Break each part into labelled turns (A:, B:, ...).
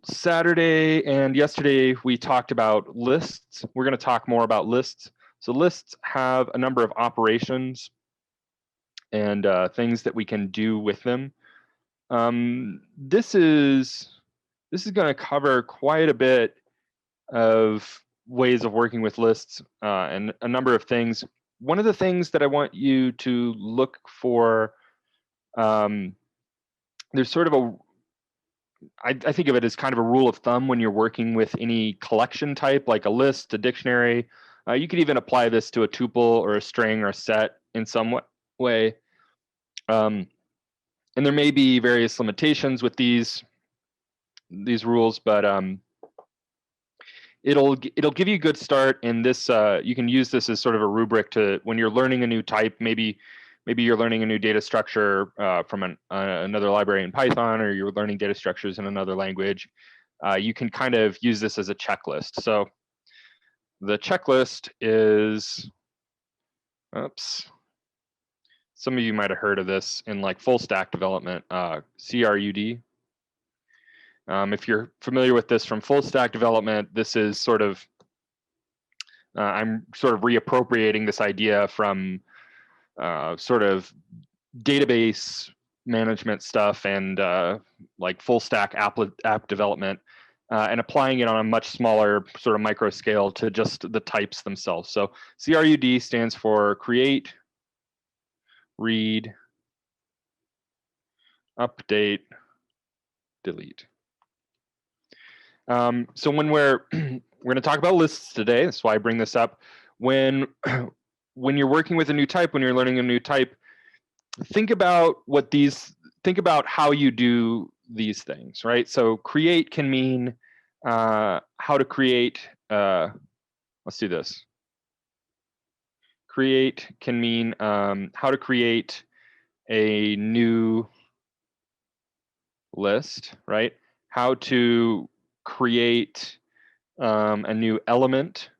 A: Saturday and yesterday we talked about lists. We're going to talk more about lists. So lists have a number of operations and things that we can do with them. This is going to cover quite a bit of ways of working with lists and a number of things. One of the things that I want you to look for, there's sort of a, I think of it as kind of a rule of thumb when you're working with any collection type, like a list, a dictionary. You could even apply this to a tuple or a string or a set in some way. And there may be various limitations with these rules, but it'll give you a good start. And this you can use this as sort of a rubric to when you're learning a new type. Maybe you're learning a new data structure from another library in Python, or you're learning data structures in another language. You can kind of use this as a checklist. So the checklist is, oops. Some of you might have heard of this in like full stack development, CRUD. If you're familiar with this from full stack development, this is sort of, I'm sort of reappropriating this idea from sort of database management stuff and like full stack app development and applying it on a much smaller sort of micro scale to just the types themselves. So CRUD stands for create, read, update, delete. So when we're going to talk about lists today, that's why I bring this up. When you're working with a new type, when you're learning a new type, think about how you do these things, right? So create can mean how to create. Let's do this. Create can mean how to create a new list, right? How to create a new element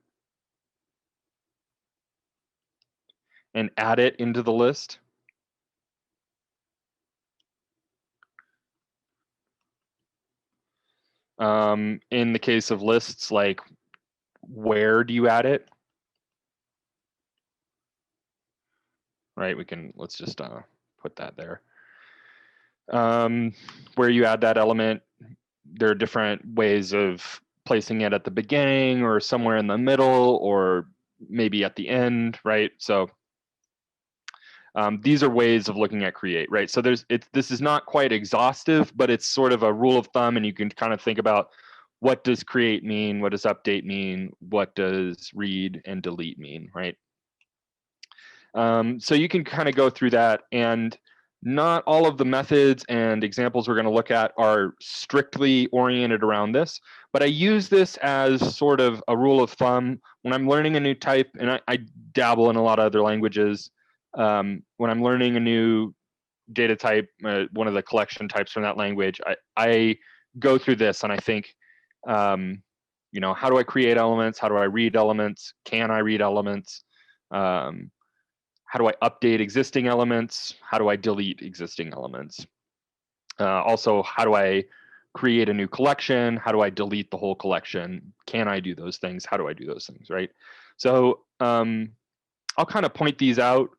A: and add it into the list. In the case of lists, like where do you add it? Right, let's just put that there. Where you add that element, there are different ways of placing it at the beginning or somewhere in the middle or maybe at the end, right? So these are ways of looking at create, right? So this is not quite exhaustive, but it's sort of a rule of thumb, and you can kind of think about what does create mean, what does update mean, what does read and delete mean, right? So you can kind of go through that, and not all of the methods and examples we're going to look at are strictly oriented around this, but I use this as sort of a rule of thumb when I'm learning a new type, and I dabble in a lot of other languages. When I'm learning a new data type, one of the collection types from that language, I go through this and I think, how do I create elements? How do I read elements? Can I read elements? How do I update existing elements? How do I delete existing elements? Also, how do I create a new collection? How do I delete the whole collection? Can I do those things? How do I do those things, right? So I'll kind of point these out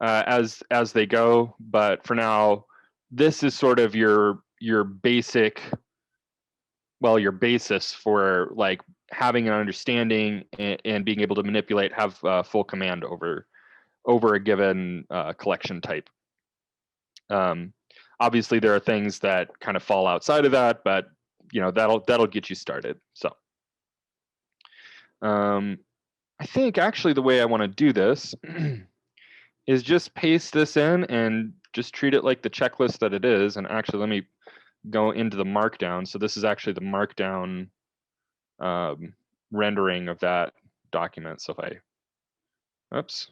A: as they go, but for now, this is sort of your basic, well, your basis for like having an understanding and being able to manipulate, have full command over a given collection type. Obviously, there are things that kind of fall outside of that, but that'll get you started. So I think actually the way I want to do this is just paste this in and just treat it like the checklist that it is. And actually, let me go into the markdown. So this is actually the markdown rendering of that document. So if I, oops.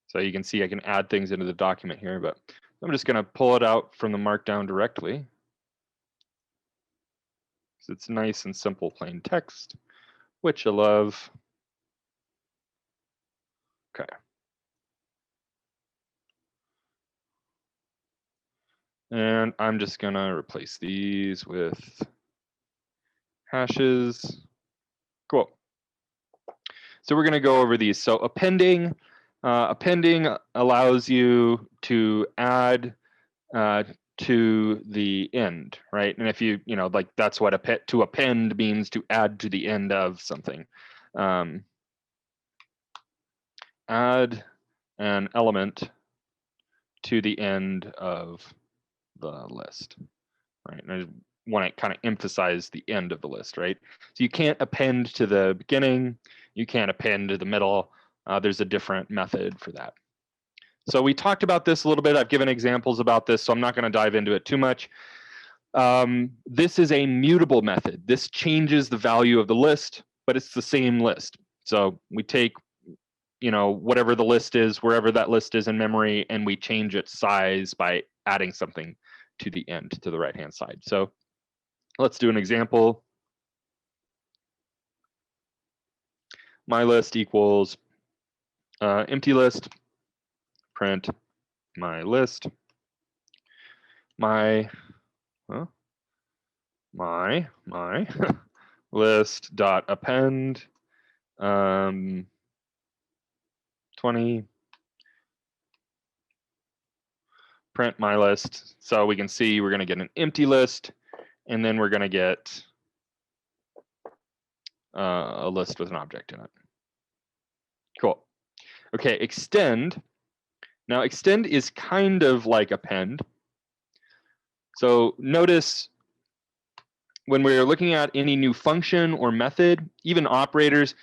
A: So you can see I can add things into the document here, but I'm just going to pull it out from the markdown directly. So it's nice and simple, plain text, which I love. Okay. And I'm just gonna replace these with hashes. Cool. So we're gonna go over these. So appending allows you to add to the end, right? And if you know, like that's what to append means, to add to the end of something. Add an element to the end of the list, right? And I want to kind of emphasize the end of the list, right? So you can't append to the beginning, you can't append to the middle. There's a different method for that. So we talked about this a little bit. I've given examples about this, so I'm not going to dive into it too much. This is a mutable method. This changes the value of the list, but it's the same list. So we take, you know, whatever the list is, wherever that list is in memory, and we change its size by adding something to the end, to the right-hand side. So let's do an example. My list equals empty list, print my list. My list dot append 20, print my list. So we can see we're going to get an empty list, and then we're going to get a list with an object in it. Cool. Okay, extend. Now extend is kind of like append. So notice when we're looking at any new function or method, even operators,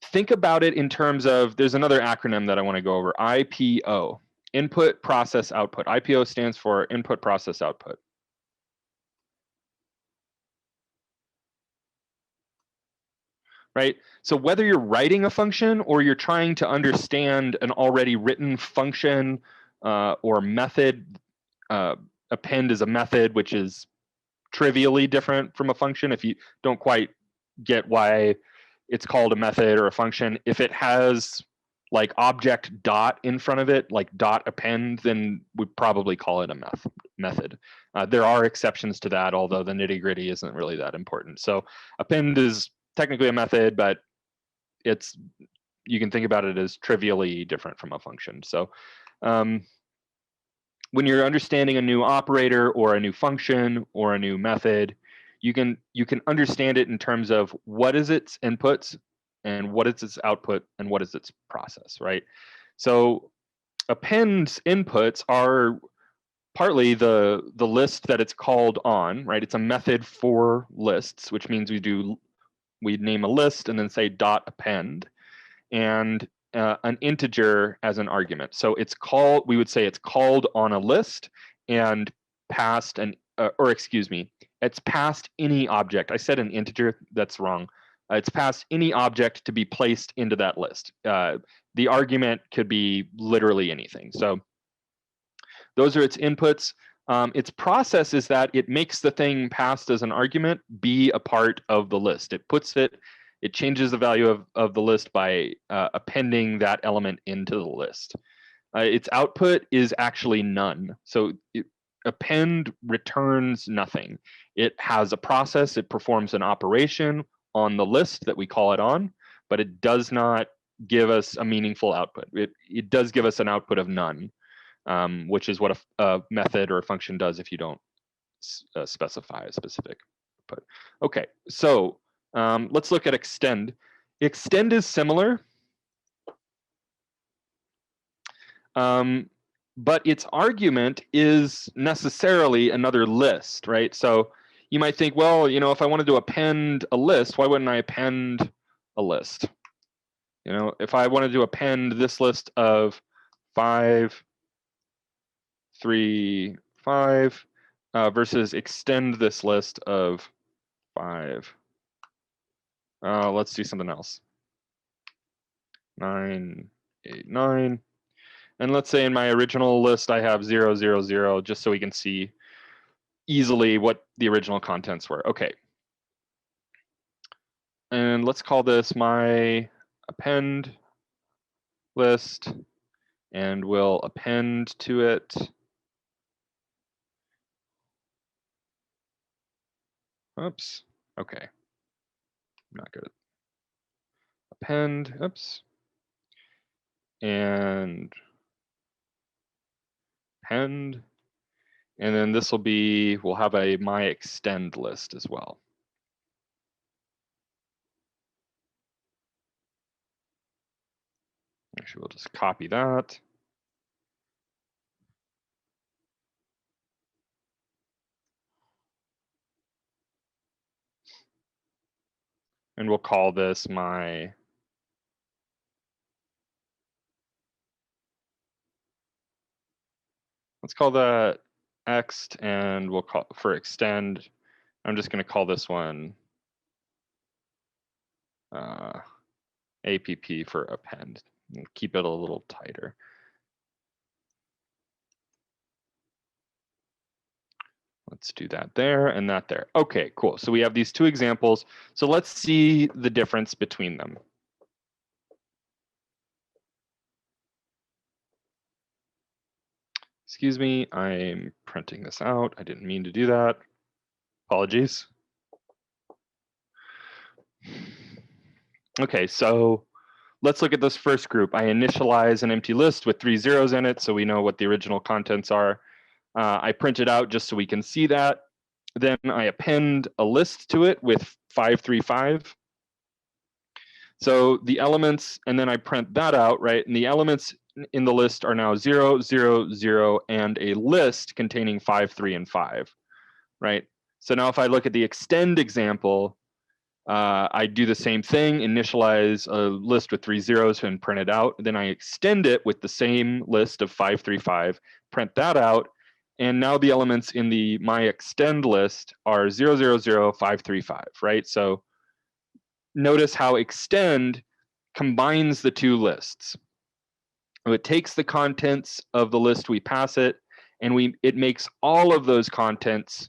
A: think about it in terms of, there's another acronym that I want to go over, IPO, input, process, output. IPO stands for input, process, output. Right? So whether you're writing a function or you're trying to understand an already written function or method, append is a method, which is trivially different from a function. If you don't quite get why it's called a method or a function, if it has like object dot in front of it, like dot append, then we'd probably call it a method. There are exceptions to that, although the nitty-gritty isn't really that important. So append is technically a method, but it's, you can think about it as trivially different from a function. So when you're understanding a new operator or a new function or a new method, you can understand it in terms of what is its inputs and what is its output and what is its process, right? So append's inputs are partly the list that it's called on, right? It's a method for lists, which means we name a list and then say dot append, and an integer as an argument. So it's called, we would say it's called on a list and passed an, or excuse me, it's passed any object. I said an integer, that's wrong. It's passed any object to be placed into that list. The argument could be literally anything. So those are its inputs. Its process is that it makes the thing passed as an argument be a part of the list. It changes the value of the list by appending that element into the list. Its output is actually none. So append returns nothing. It has a process, it performs an operation on the list that we call it on, but it does not give us a meaningful output. It does give us an output of none, which is what a method or a function does if you don't specify a specific output. Okay, so let's look at extend. Extend is similar, but its argument is necessarily another list, right? So you might think, well, you know, if I wanted to append a list, why wouldn't I append a list? You know, if I wanted to append this list of 5, 3, 5 versus extend this list of 5. Let's do something else. 9, 8, 9. And let's say in my original list, I have 0, 0, 0, just so we can see easily what the original contents were. Okay. And let's call this my append list, and we'll append to it Oops. Okay. Not good. Append. Oops. And append. And then this will be, we'll have a my extend list as well. Actually, we'll just copy that. And we'll call this my, let's call that ext, and we'll call for extend, I'm just going to call this one APP for append. Keep it a little tighter. Let's do that there and that there. Okay, cool. So we have these two examples. So let's see the difference between them. Excuse me, I'm printing this out. I didn't mean to do that. Apologies. Okay, so let's look at this first group. I initialize an empty list with 3 zeros in it, so we know what the original contents are. I print it out just so we can see that. Then I append a list to it with 535. So the elements, and then I print that out, right? And the elements in the list are now 0, 0, 0, and a list containing 5, 3, and 5, right? So now if I look at the extend example, I do the same thing, initialize a list with 3 zeros and print it out. Then I extend it with the same list of 5, 3, 5, print that out. And now the elements in the my extend list are 0, 0, 0, 5, 3, 5, right? So notice how extend combines the two lists. So it takes the contents of the list we pass it, and it makes all of those contents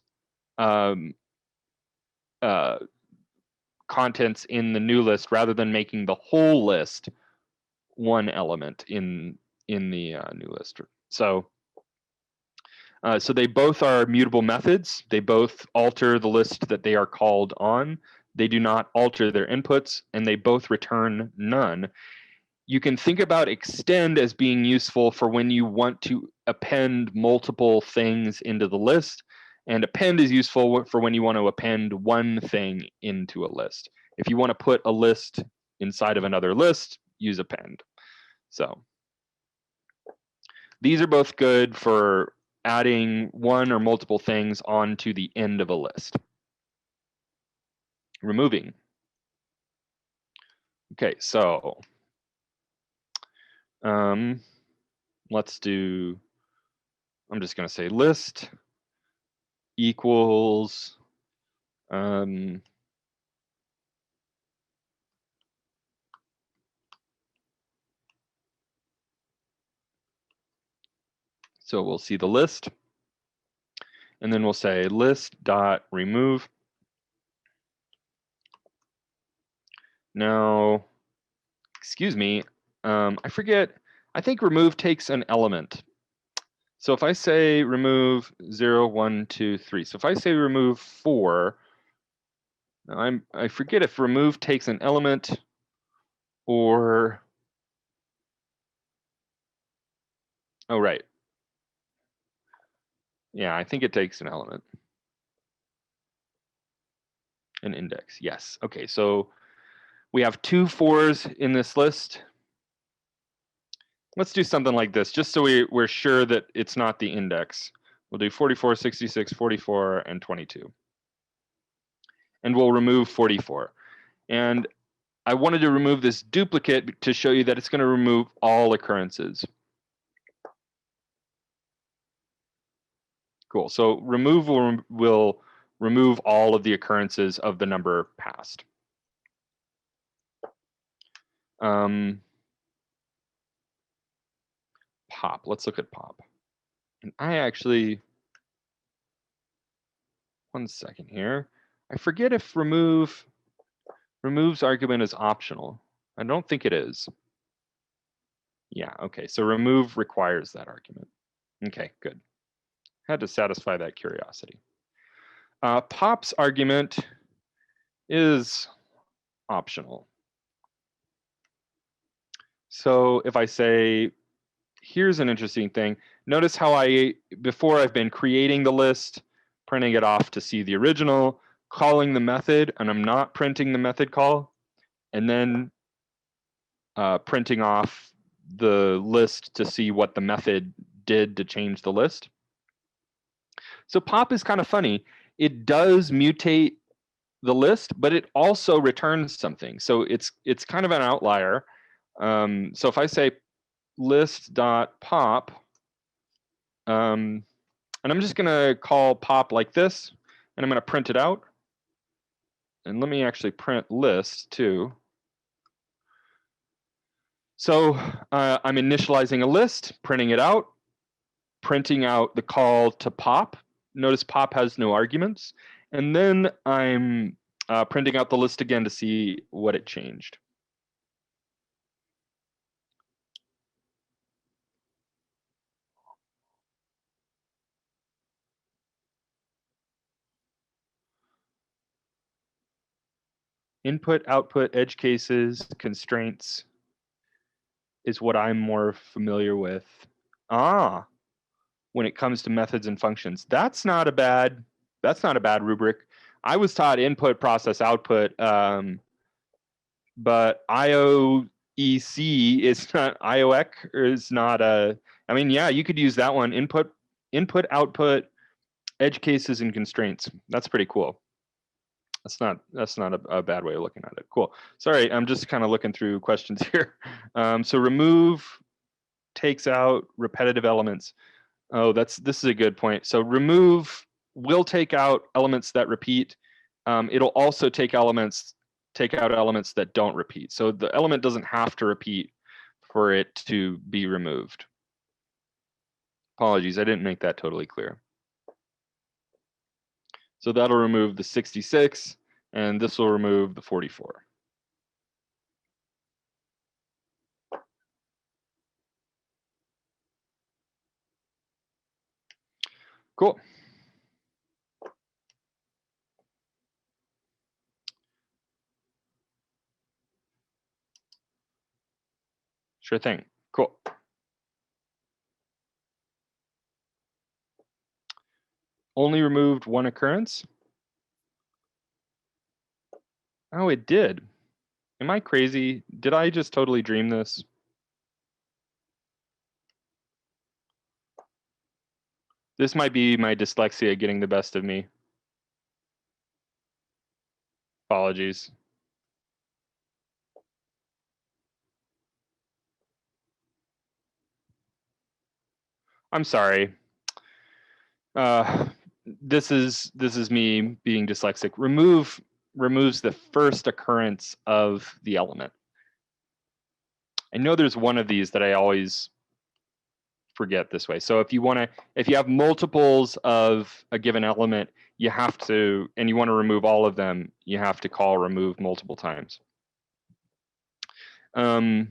A: contents in the new list rather than making the whole list one element in the new list. So so they both are mutable methods. They both alter the list that they are called on. They do not alter their inputs, and they both return none. You can think about extend as being useful for when you want to append multiple things into the list, and append is useful for when you want to append one thing into a list. If you want to put a list inside of another list, use append. So these are both good for adding one or multiple things onto the end of a list. Removing. Okay, so let's do, I'm just going to say list equals so we'll see the list, and then we'll say list dot remove. Now, excuse me, I forget, I think remove takes an element. So if I say remove 0, 1, 2, 3, so if I say remove 4, I forget if remove takes an element or, oh, right. Yeah, I think it takes an element. An index, yes. Okay, so we have 2 4s in this list. Let's do something like this, just so we're sure that it's not the index. We'll do 44, 66, 44, and 22. And we'll remove 44. And I wanted to remove this duplicate to show you that it's going to remove all occurrences. Cool. So remove will remove all of the occurrences of the number passed. Pop. Let's look at pop. And I actually, one second here. I forget if removes argument is optional. I don't think it is. Yeah, okay, so remove requires that argument. Okay, good. Had to satisfy that curiosity. Pop's argument is optional. So if I say, here's an interesting thing. Notice how before I've been creating the list, printing it off to see the original, calling the method, and I'm not printing the method call, and then printing off the list to see what the method did to change the list. So pop is kind of funny. It does mutate the list, but it also returns something. So it's kind of an outlier. So if I say list.pop, and I'm just gonna call pop like this, and I'm gonna print it out. And let me actually print list too. So I'm initializing a list, printing it out, printing out the call to pop. Notice pop has no arguments. And then I'm printing out the list again to see what it changed. Input, output, edge cases, constraints is what I'm more familiar with. When it comes to methods and functions, that's not a bad rubric. I was taught input, process, output, but IOEC is not IOEC is not a. I mean, yeah, you could use that one. Input, output, edge cases, and constraints. That's pretty cool. That's not a bad way of looking at it. Cool. Sorry, I'm just kind of looking through questions here. So remove takes out repetitive elements. Oh, this is a good point. So remove will take out elements that repeat. It'll also take out elements that don't repeat. So the element doesn't have to repeat for it to be removed. Apologies, I didn't make that totally clear. So that'll remove the 66, and this will remove the 44. Cool. Sure thing. Cool. Only removed one occurrence. Oh, it did. Am I crazy? Did I just totally dream this? This might be my dyslexia getting the best of me. Apologies. I'm sorry. This is me being dyslexic. Removes the first occurrence of the element. I know there's one of these that I always forget this way. So if you have multiples of a given element, you have to, and you want to remove all of them, you have to call remove multiple times. We'll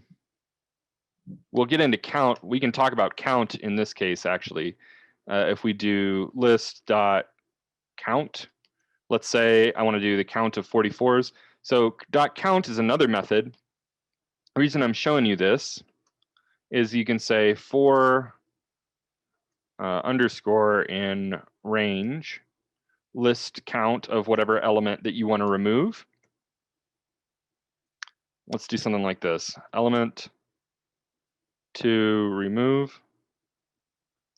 A: get into count. We can talk about count in this case, actually. If we do list.count, let's say I want to do the count of 44s. So .count is another method. The reason I'm showing you this is you can say for underscore in range list count of whatever element that you want to remove. Let's do something like this. Element to remove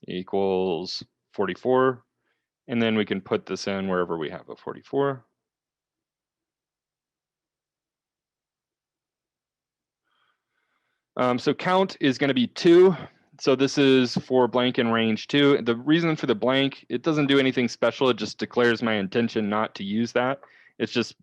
A: equals 44. And then we can put this in wherever we have a 44. So count is going to be 2. So this is for blank in range 2. The reason for the blank, it doesn't do anything special. It just declares my intention not to use that. It's just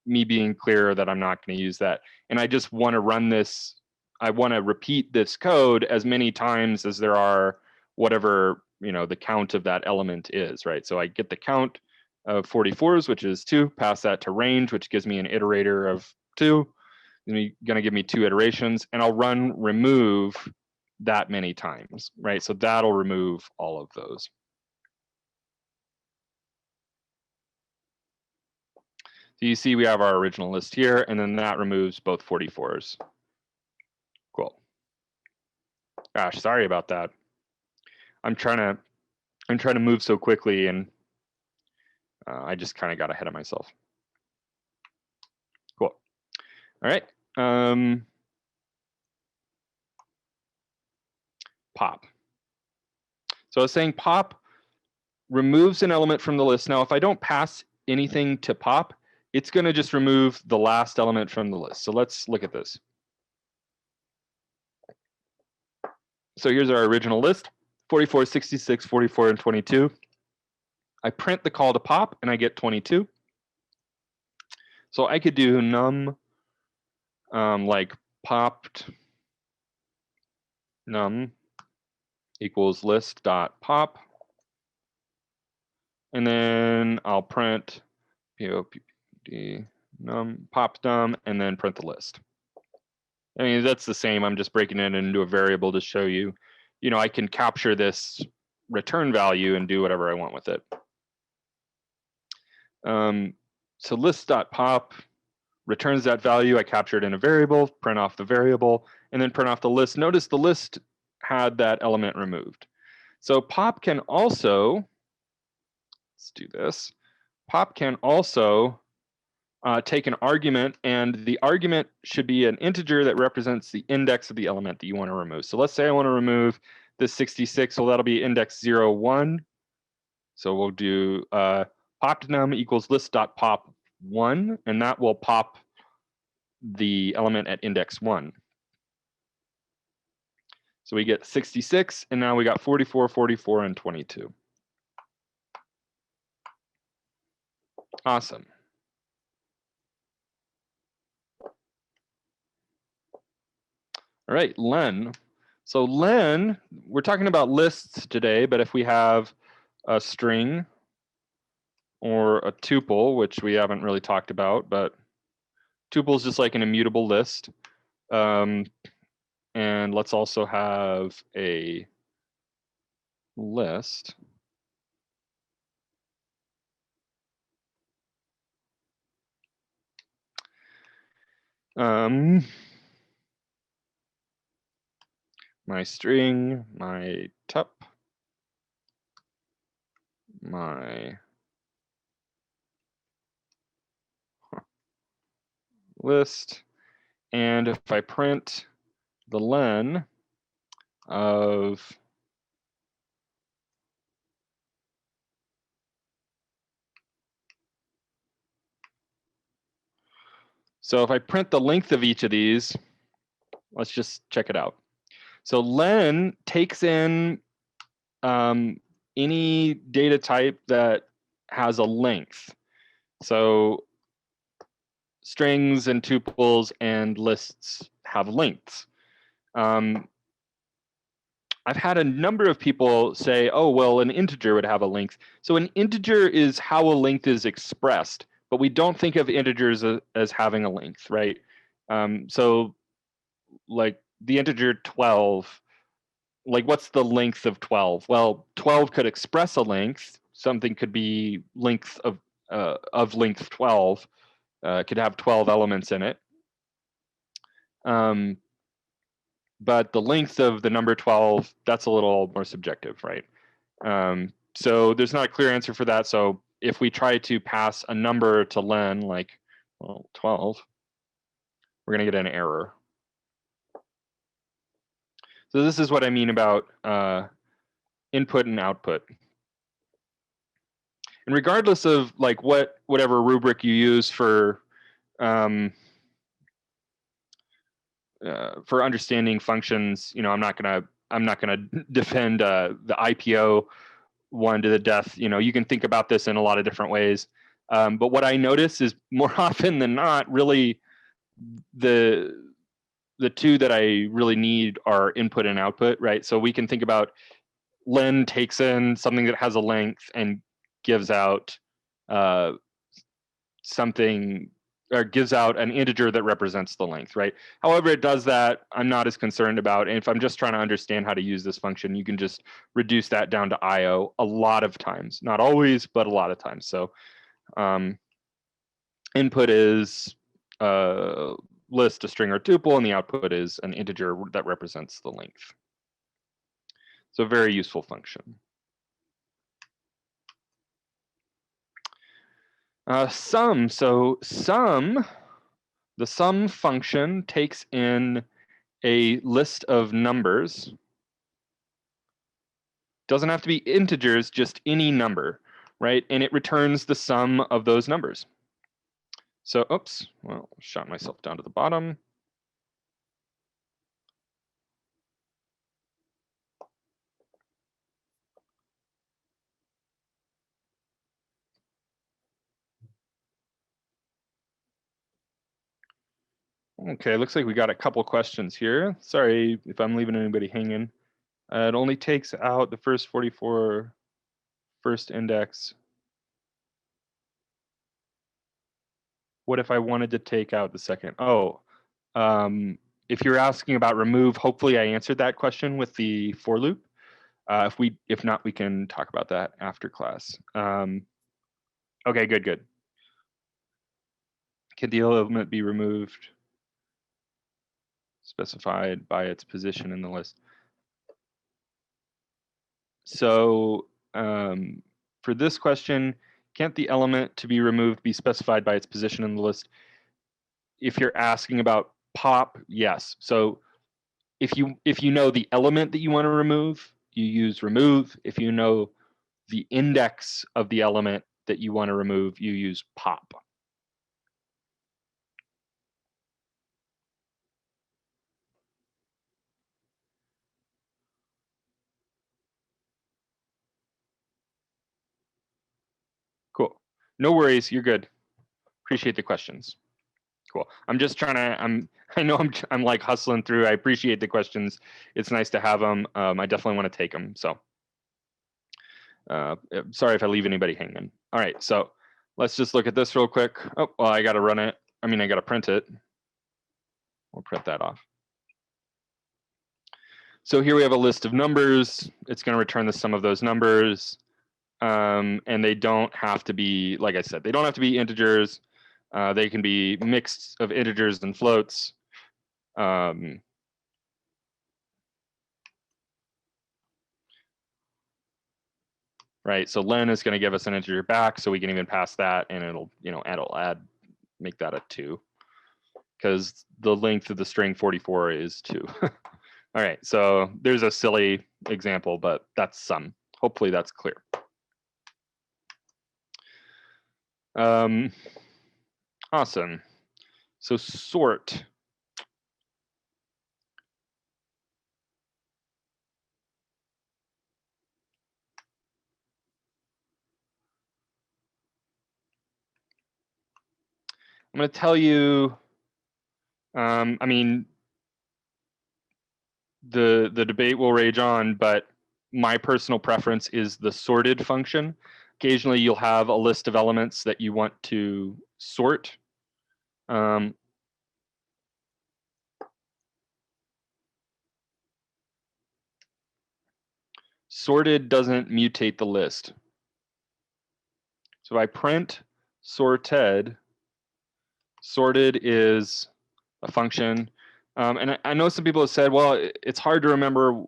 A: me being clear that I'm not going to use that. And I just want to run this. I want to repeat this code as many times as there are whatever, the count of that element is, right? So I get the count of 44s, which is 2, pass that to range, which gives me an iterator of 2. You're going to give me 2 iterations, and I'll run remove that many times, right? So that'll remove all of those. So you see we have our original list here, and then that removes both 44s. Cool. Gosh, sorry about that. I'm trying to move so quickly, and I just kind of got ahead of myself. Cool. All right. Pop. So I was saying pop removes an element from the list. Now, if I don't pass anything to pop, it's going to just remove the last element from the list. So let's look at this. So here's our original list, 44, 66, 44, and 22. I print the call to pop, and I get 22. So I could do num like popped num equals list dot pop, and then I'll print popd num pop num, and then print the list. I mean, that's the same. I'm just breaking it into a variable to show you, I can capture this return value and do whatever I want with it. So list.pop returns that value. I captured in a variable, print off the variable, and then print off the list. Notice the list had that element removed. So pop can also, let's do this. Pop can also take an argument, and the argument should be an integer that represents the index of the element that you want to remove. So let's say I want to remove this 66, so that'll be index 0, 1. So we'll do popnum equals list.pop1, and that will pop the element at index 1. So we get 66, and now we got 44, 44, and 22. Awesome. All right, len. So len, we're talking about lists today, but if we have a string or a tuple, which we haven't really talked about, but tuple is just like an immutable list. And let's also have a list. My string, my tup, my list, and if I print the len of so if I print the length of each of these, let's just check it out. So len takes in any data type that has a length. So strings and tuples and lists have lengths. I've had a number of people say, oh, well, an integer would have a length. So an integer is how a length is expressed, but we don't think of integers as having a length, right? So like the integer 12, like what's the length of 12? Well, 12 could express a length. Something could be length of length 12, could have 12 elements in it. But the length of the number 12, that's a little more subjective, right? So there's not a clear answer for that. So if we try to pass a number to len, like, well, 12, we're going to get an error. So this is what I mean about input and output. And regardless of like whatever rubric you use for understanding functions, I'm not gonna defend the IPO one to the death. You can think about this in a lot of different ways. But what I notice is more often than not, really the two that I really need are input and output, right? So we can think about len takes in something that has a length and gives out something, or gives out an integer that represents the length, right? However it does that, I'm not as concerned about. And if I'm just trying to understand how to use this function, you can just reduce that down to IO a lot of times. Not always, but a lot of times. So input is a list, a string, or tuple, and the output is an integer that represents the length. So a very useful function. Sum. So sum, the sum function takes in a list of numbers. Doesn't have to be integers, just any number, right? And it returns the sum of those numbers. So, oops, well, shot myself down to the bottom. Okay, looks like we got a couple questions here. Sorry if I'm leaving anybody hanging. It only takes out the first 44 first index. What if I wanted to take out the second? Oh, if you're asking about remove, hopefully I answered that question with the for loop. If not, we can talk about that after class. Okay, good. Can the element be removed specified by its position in the list? So for this question, can't the element to be removed be specified by its position in the list? If you're asking about pop, yes. So if you know the element that you want to remove, you use remove. If you know the index of the element that you want to remove, you use pop. Cool. No worries, you're good. Appreciate the questions. Cool. I'm just trying to, I know I'm like hustling through. I appreciate the questions. It's nice to have them. I definitely want to take them. So sorry if I leave anybody hanging. All right, so let's just look at this real quick. Oh, well, I got to run it. I mean, I got to print it. We'll print that off. So here we have a list of numbers. It's going to return the sum of those numbers. And they don't have to be, like I said, they don't have to be integers. They can be mixed of integers and floats. Right, so len is going to give us an integer back, so we can even pass that, and it'll make that a 2, because the length of the string 44 is 2. All right, so there's a silly example, but that's sum. Hopefully that's clear. Awesome. So sort. I'm going to tell you, I mean, the debate will rage on, but my personal preference is the sorted function. Occasionally you'll have a list of elements that you want to sort. Sorted doesn't mutate the list. So if I print sorted, sorted is a function. And I know some people have said, well, it's hard to remember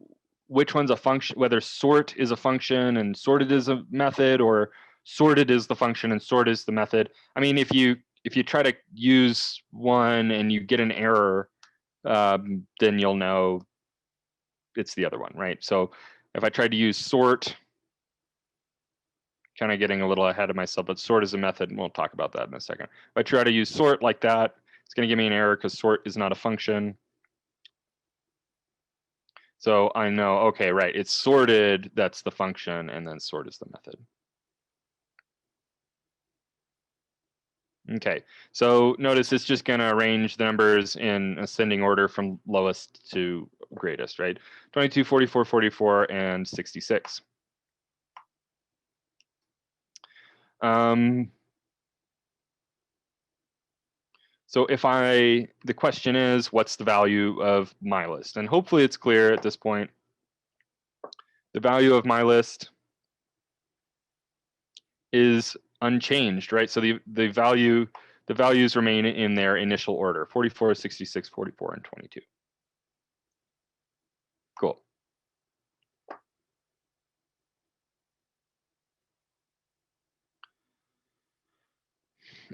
A: which one's a function, whether sort is a function and sorted is a method, or sorted is the function and sort is the method. I mean, if you try to use one and you get an error, then you'll know it's the other one, right? So if I tried to use sort, kind of getting a little ahead of myself, but sort is a method, and we'll talk about that in a second. If I try to use sort like that, it's going to give me an error because sort is not a function. So I know, okay, right, it's sorted, that's the function, and then sort is the method. Okay, so notice it's just going to arrange the numbers in ascending order from lowest to greatest, right? 22, 44, 44, and 66. So if the question is, what's the value of my list? And hopefully it's clear at this point. The value of my list is unchanged, right? So the the values remain in their initial order, 44, 66, 44, and 22. Cool.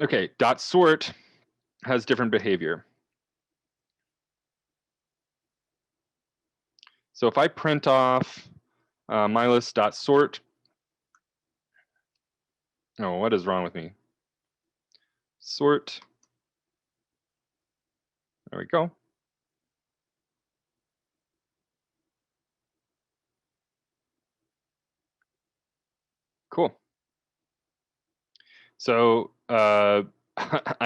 A: Okay, dot sort has different behavior. So if I print off mylist.sort, oh, what is wrong with me? Sort, there we go. Cool. So I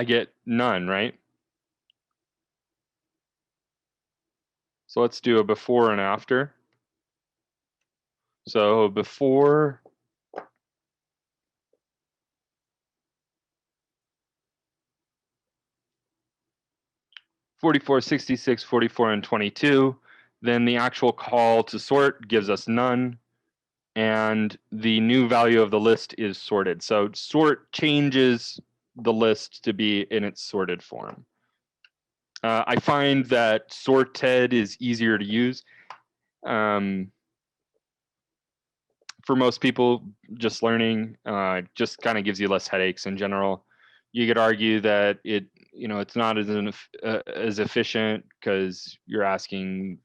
A: get none, right? So let's do a before and after. So before, (44, 66, 44, and 22, then the actual call to sort gives us none, and the new value of the list is sorted. So sort changes the list to be in its sorted form. I find that sorted is easier to use. For most people, just learning just kind of gives you less headaches in general. You could argue that it's not as efficient because you're asking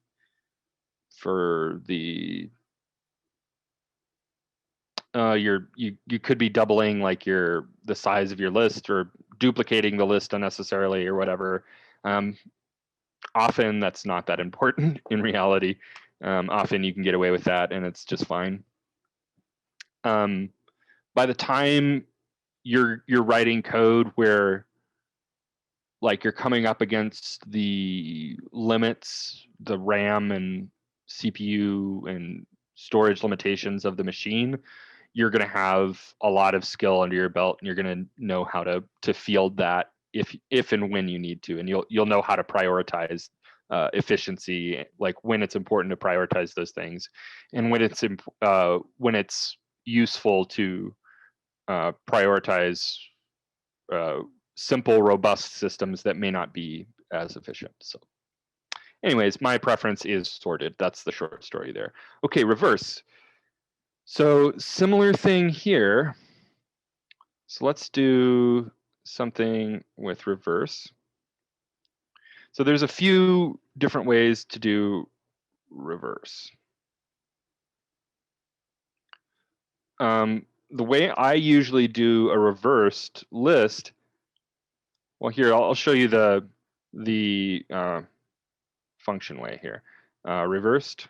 A: for the you could be doubling like the size of your list or duplicating the list unnecessarily or whatever. Often that's not that important in reality. Often you can get away with that and it's just fine. By the time you're writing code where like you're coming up against the limits, the RAM and CPU and storage limitations of the machine, you're going to have a lot of skill under your belt, and you're going to know how to field that if and when you need to, and you'll know how to prioritize efficiency, like when it's important to prioritize those things, and when it's useful to prioritize simple, robust systems that may not be as efficient. So anyways, my preference is sorted. That's the short story there. Okay, reverse. So similar thing here. So let's do something with reverse. So there's a few different ways to do reverse. The way I usually do a reversed list, well, here I'll show you the function way here. Reversed.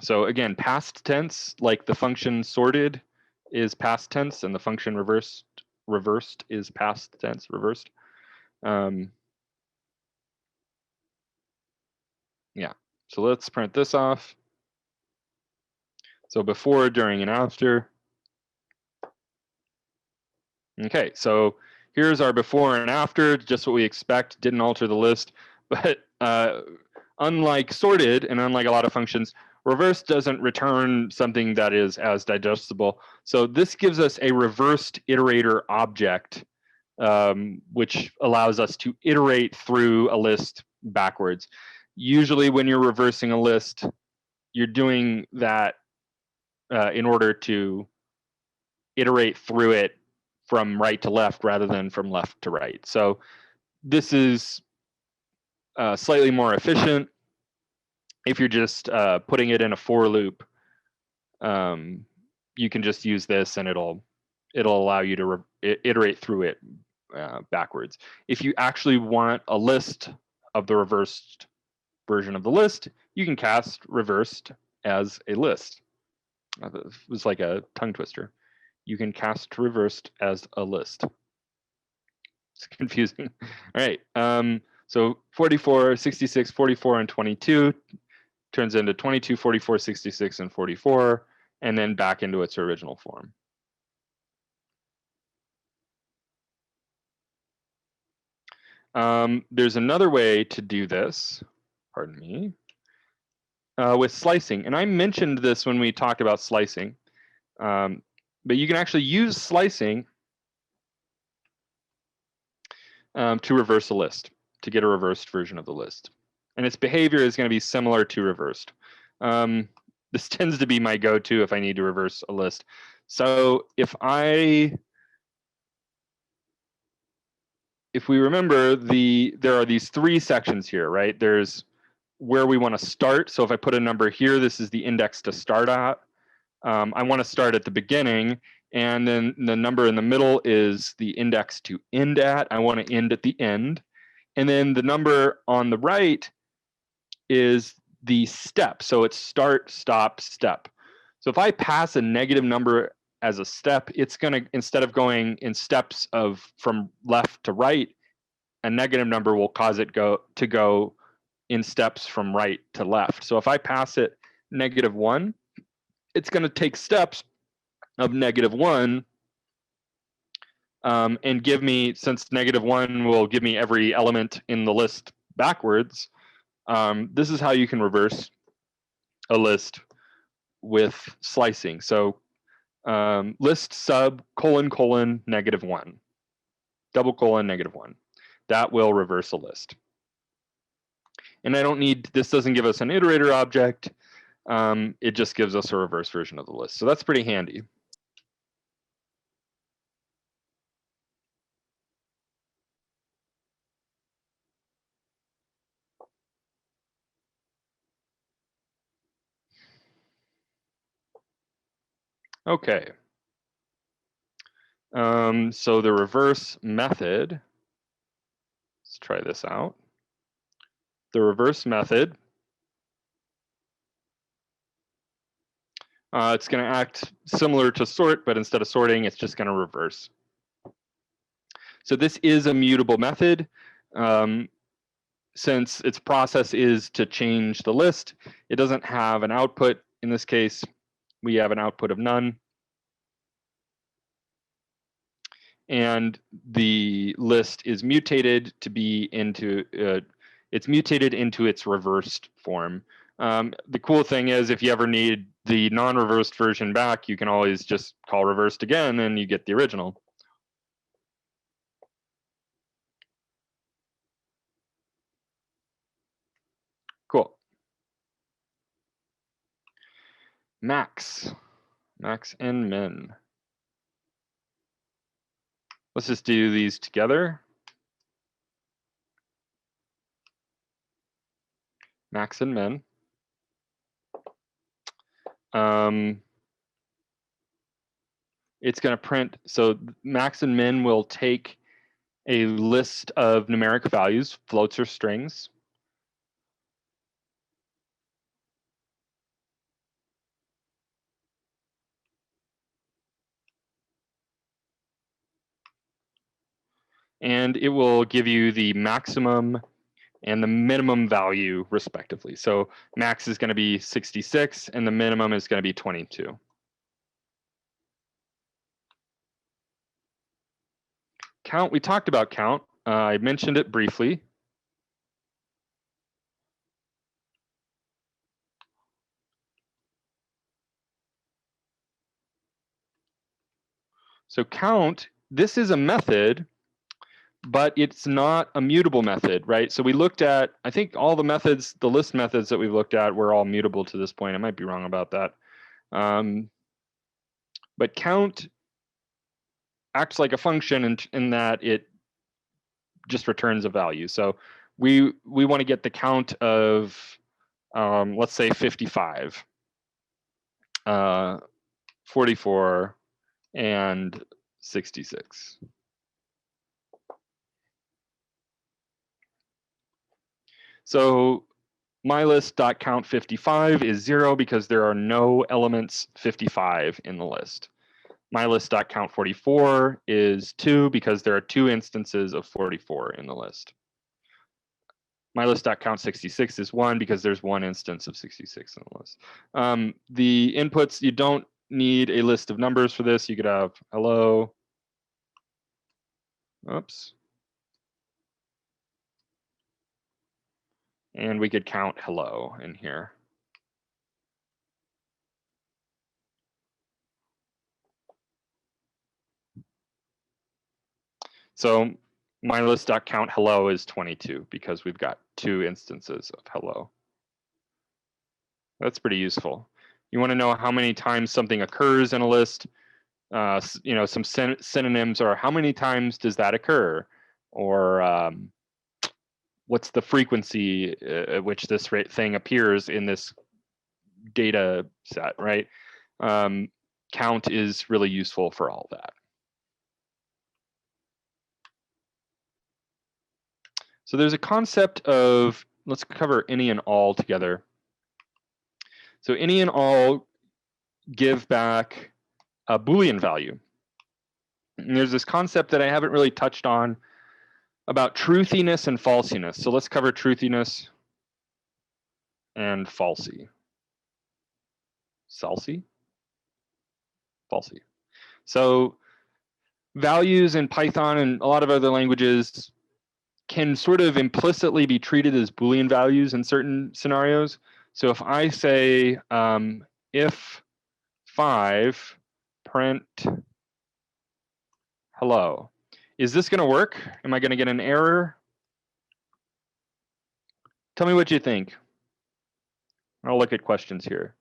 A: So again, past tense, like the function sorted is past tense, and the function reversed is past tense, reversed. Yeah, so let's print this off. So before, during, and after. Okay, so here's our before and after, just what we expect, didn't alter the list, but unlike sorted and unlike a lot of functions, reverse doesn't return something that is as digestible. So this gives us a reversed iterator object, which allows us to iterate through a list backwards. Usually when you're reversing a list, you're doing that in order to iterate through it from right to left rather than from left to right. So this is slightly more efficient. If you're just putting it in a for loop, you can just use this and it'll allow you to iterate through it backwards. If you actually want a list of the reversed version of the list, you can cast reversed as a list. It was like a tongue twister. You can cast reversed as a list. It's confusing. All right. So 44, 66, 44, and 22 turns into 22, 44, 66, and 44, and then back into its original form. There's another way to do this, pardon me, with slicing. And I mentioned this when we talked about slicing, but you can actually use slicing to reverse a list, to get a reversed version of the list. And its behavior is going to be similar to reversed. This tends to be my go-to if I need to reverse a list. So if we remember, there are these three sections here, right? There's where we want to start. So if I put a number here, this is the index to start at. I want to start at the beginning, and then the number in the middle is the index to end at. I want to end at the end. And then the number on the right is the step. So it's start, stop, step. So if I pass a negative number as a step, it's going to, instead of going in steps of from left to right, a negative number will cause it to go in steps from right to left. So if I pass it -1, it's going to take steps of -1 and give me, since -1 will give me every element in the list backwards, this is how you can reverse a list with slicing. So list sub : -1, double colon -1. That will reverse a list. And I don't need, this doesn't give us an iterator object. It just gives us a reverse version of the list. So that's pretty handy. Okay. So the reverse method, let's try this out. The reverse method, it's going to act similar to sort, but instead of sorting, it's just going to reverse. So this is a mutable method. Since its process is to change the list, it doesn't have an output. In this case, we have an output of none. And the list is mutated to be into, it's mutated into its reversed form. The cool thing is, if you ever need the non-reversed version back, you can always just call reversed again and you get the original. Cool. Max and min. Let's just do these together. Max and min. It's going to print, so max and min will take a list of numeric values, floats or strings. And it will give you the maximum and the minimum value respectively. So max is going to be 66 and the minimum is going to be 22. Count, we talked about count. I mentioned it briefly. So count, this is a method, but it's not a mutable method, right? So we looked at, I think all the methods, the list methods that we've looked at were all mutable to this point. I might be wrong about that. But count acts like a function in that it just returns a value. So we want to get the count of, let's say 55, 44, and 66. So my list.count55 is 0 because there are no elements 55 in the list. My list.count44 is 2 because there are 2 instances of 44 in the list. My list.count66 is 1 because there's 1 instance of 66 in the list. The inputs, you don't need a list of numbers for this. You could have hello. Oops. And we could count hello in here. So my list.count hello is 22 because we've got 2 instances of hello. That's pretty useful. You want to know how many times something occurs in a list. You know, some synonyms are how many times does that occur, or what's the frequency at which this thing appears in this data set, right? Count is really useful for all that. So there's a concept of, let's cover any and all together. So any and all give back a Boolean value. And there's this concept that I haven't really touched on about truthiness and falsiness. So let's cover truthiness and falsy. Salsy? Falsy. So values in Python and a lot of other languages can sort of implicitly be treated as Boolean values in certain scenarios. So if I say if 5 print hello, is this going to work? Am I going to get an error? Tell me what you think. I'll look at questions here.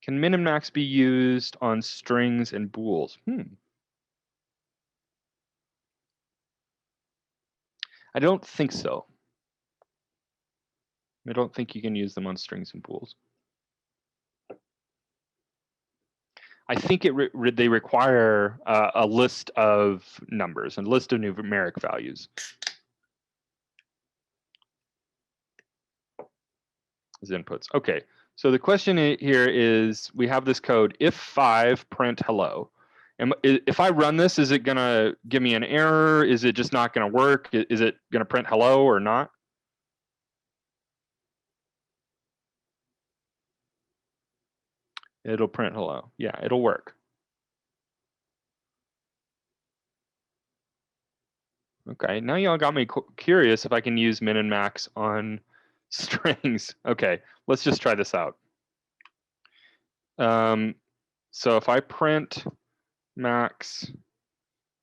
A: Can min and max be used on strings and bools? I don't think so. I don't think you can use them on strings and bools. I think they require a list of numbers and a list of numeric values as inputs. Okay, so the question here is, we have this code, if 5 print hello. If I run this, is it gonna give me an error? Is it just not gonna work? Is it gonna print hello or not? It'll print hello. Yeah, it'll work. Okay, now y'all got me curious if I can use min and max on strings. Okay, let's just try this out. So if I print max,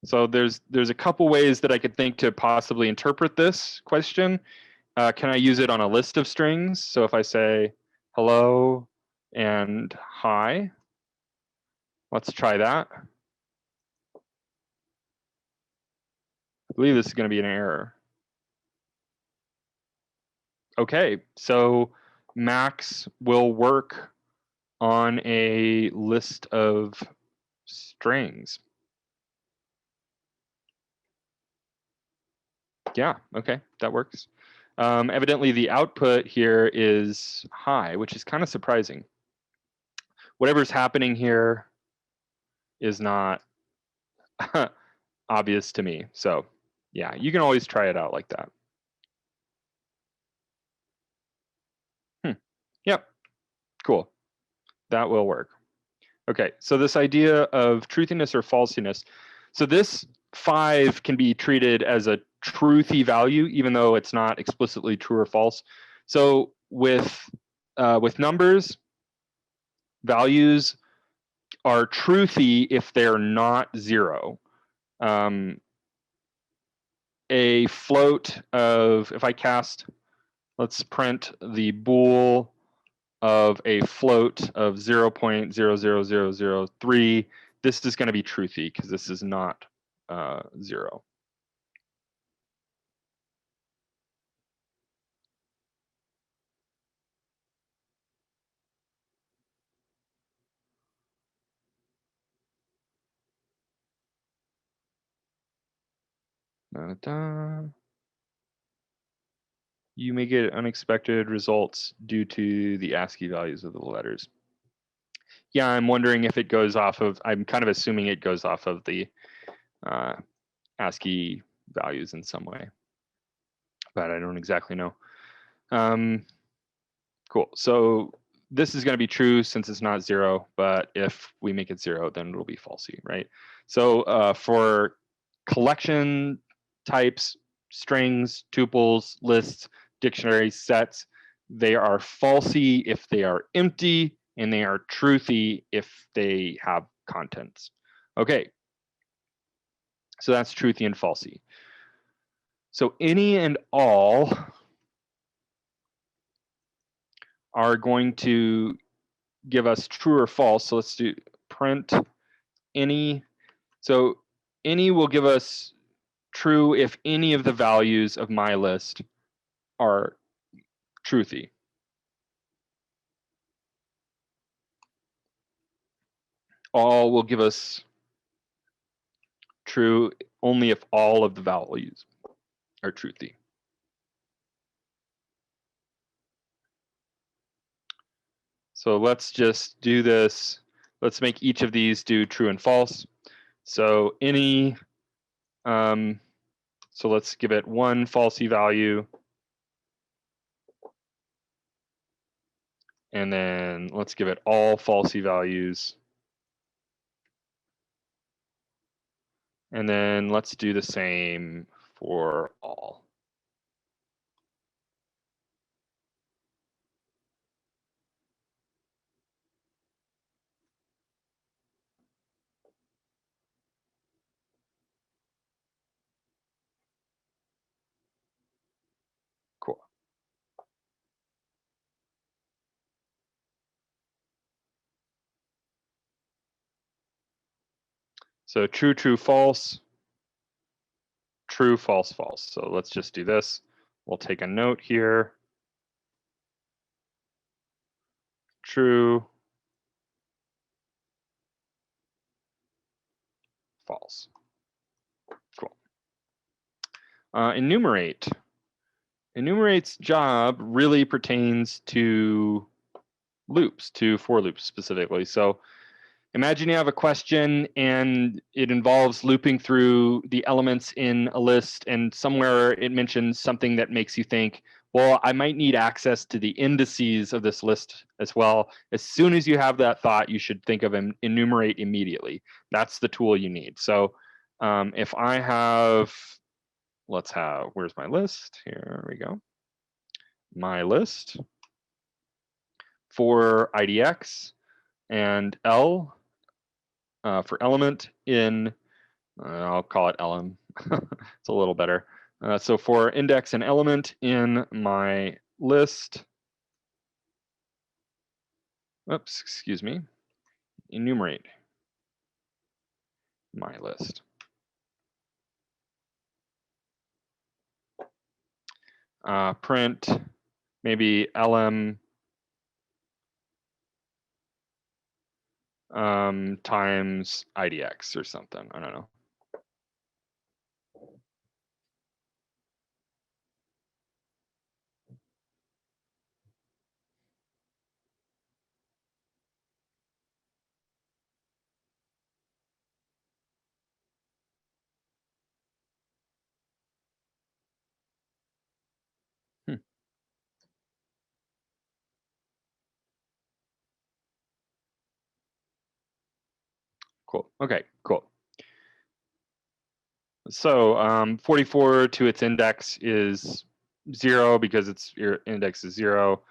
A: so there's a couple ways that I could think to possibly interpret this question. Can I use it on a list of strings? So if I say hello and hi, let's try that. I believe this is going to be an error. Okay, so max will work on a list of strings. Yeah, okay, that works. Evidently the output here is high, which is kind of surprising. Whatever's happening here is not obvious to me. So yeah, you can always try it out like that. Yep, cool. That will work. Okay, so this idea of truthiness or falsiness. So this 5 can be treated as a truthy value, even though it's not explicitly true or false. So with numbers, values are truthy if they're not 0. A float of, if I cast, let's print the bool of a float of 0.00003, this is going to be truthy because this is not 0. You may get unexpected results due to the ASCII values of the letters. Yeah, I'm wondering if it goes off of, I'm kind of assuming it goes off of the ASCII values in some way, but I don't exactly know. Cool, so this is going to be true since it's not 0, but if we make it 0, then it'll be falsy, right? So for collection types, strings, tuples, lists, dictionaries, sets, they are falsy if they are empty, and they are truthy if they have contents. Okay, so that's truthy and falsy. So any and all are going to give us true or false. So let's do print any. So any will give us true if any of the values of my list are truthy. All will give us true only if all of the values are truthy. So let's just do this. Let's make each of these do true and false. So any, so let's give it one falsy value. And then let's give it all falsy values. And then let's do the same for all. Cool. So true, true, false, true, false, false. So let's just do this. We'll take a note here. True, false. Cool. Enumerate. Enumerate's job really pertains to loops, to for loops specifically. So imagine you have a question and it involves looping through the elements in a list, and somewhere it mentions something that makes you think, well, I might need access to the indices of this list as well. As soon as you have that thought, you should think of enumerate immediately. That's the tool you need. So if I have, let's have, where's my list? Here we go. My list for IDX and L for element in, I'll call it LM. It's a little better. So for index and element in my list, oops, excuse me, enumerate my list. Print maybe LM times IDX or something. I don't know. Cool. Okay, cool. So 44 to its index is 0 because your index is 0.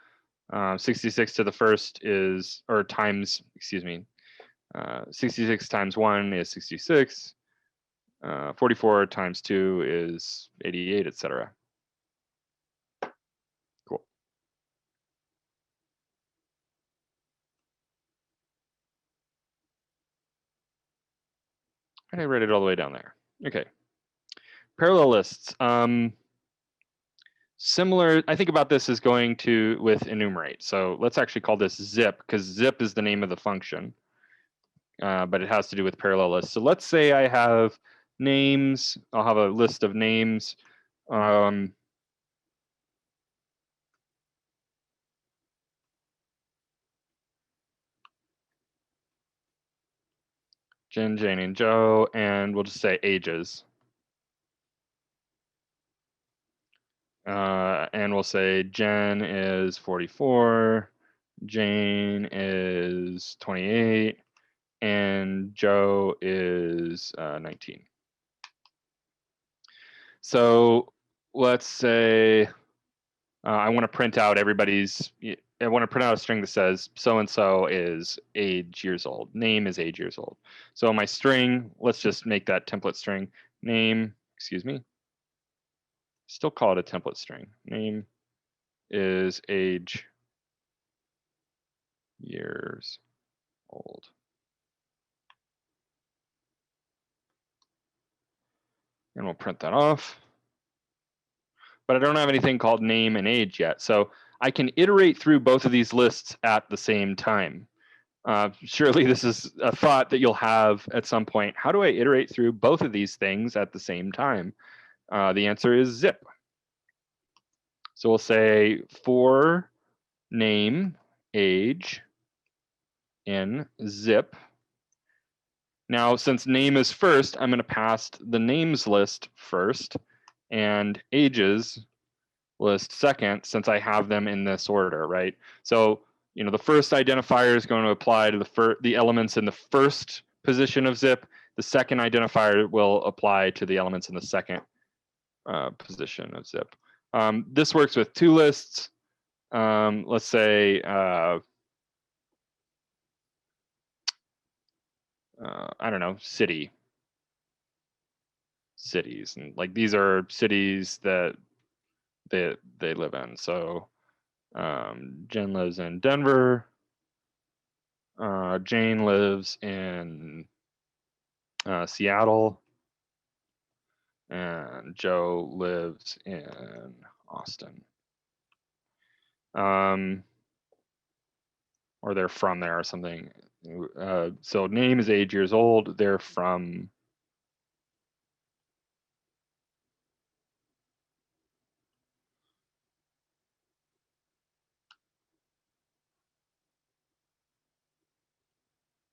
A: 66 to the first is, or times, excuse me, 66 times 1 is 66. 44 times 2 is 88, etc. Cool. I read it all the way down there. Okay. Parallel lists. Similar, I think about this as going to with enumerate. So let's actually call this zip, because zip is the name of the function, but it has to do with parallel lists. So let's say I have names. I'll have a list of names. Jen, Jane, and Joe, and we'll just say ages. And we'll say Jen is 44, Jane is 28, and Joe is 19. So let's say I want to print out everybody's, I want to print out a string that says so-and-so is age years old, name is age years old. So my string, let's just make that template string, name, excuse me, Still call it a template string. Name is age years old. And we'll print that off. But I don't have anything called name and age yet. So I can iterate through both of these lists at the same time. Surely this is a thought that you'll have at some point. How do I iterate through both of these things at the same time? The answer is zip. So we'll say for name, age, in zip. Now, since name is first, I'm going to pass the names list first and ages list second, since I have them in this order, right? So, you know, the first identifier is going to apply to the elements in the first position of zip. The second identifier will apply to the elements in the second position of zip. This works with two lists. Let's say, I don't know, cities, and like these are cities that they live in. So Jen lives in Denver. Jane lives in Seattle, and Joe lives in Austin. Or they're from there or something. So name is age years old. They're from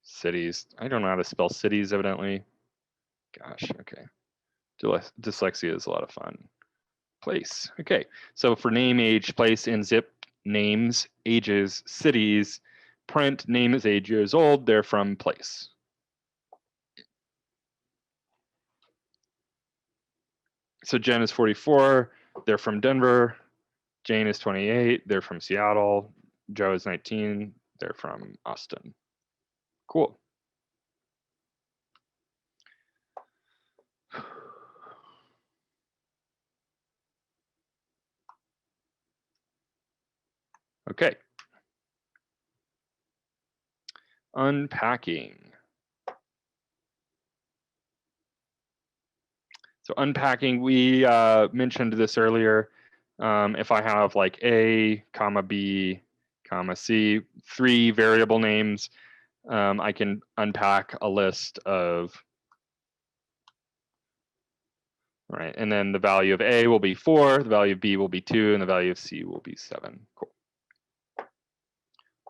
A: cities. I don't know how to spell cities, evidently. Gosh, okay. Dyslexia is a lot of fun. Place, okay. So for name, age, place, in zip, names, ages, cities, print, name is age years old, they're from place. So Jen is 44, they're from Denver. Jane is 28, they're from Seattle. Joe is 19, they're from Austin. Cool. Okay. Unpacking. So unpacking, we mentioned this earlier. If I have like A, comma B, comma C, 3 variable names, I can unpack a list of, right? And then the value of A will be 4, the value of B will be 2, and the value of C will be 7. Cool.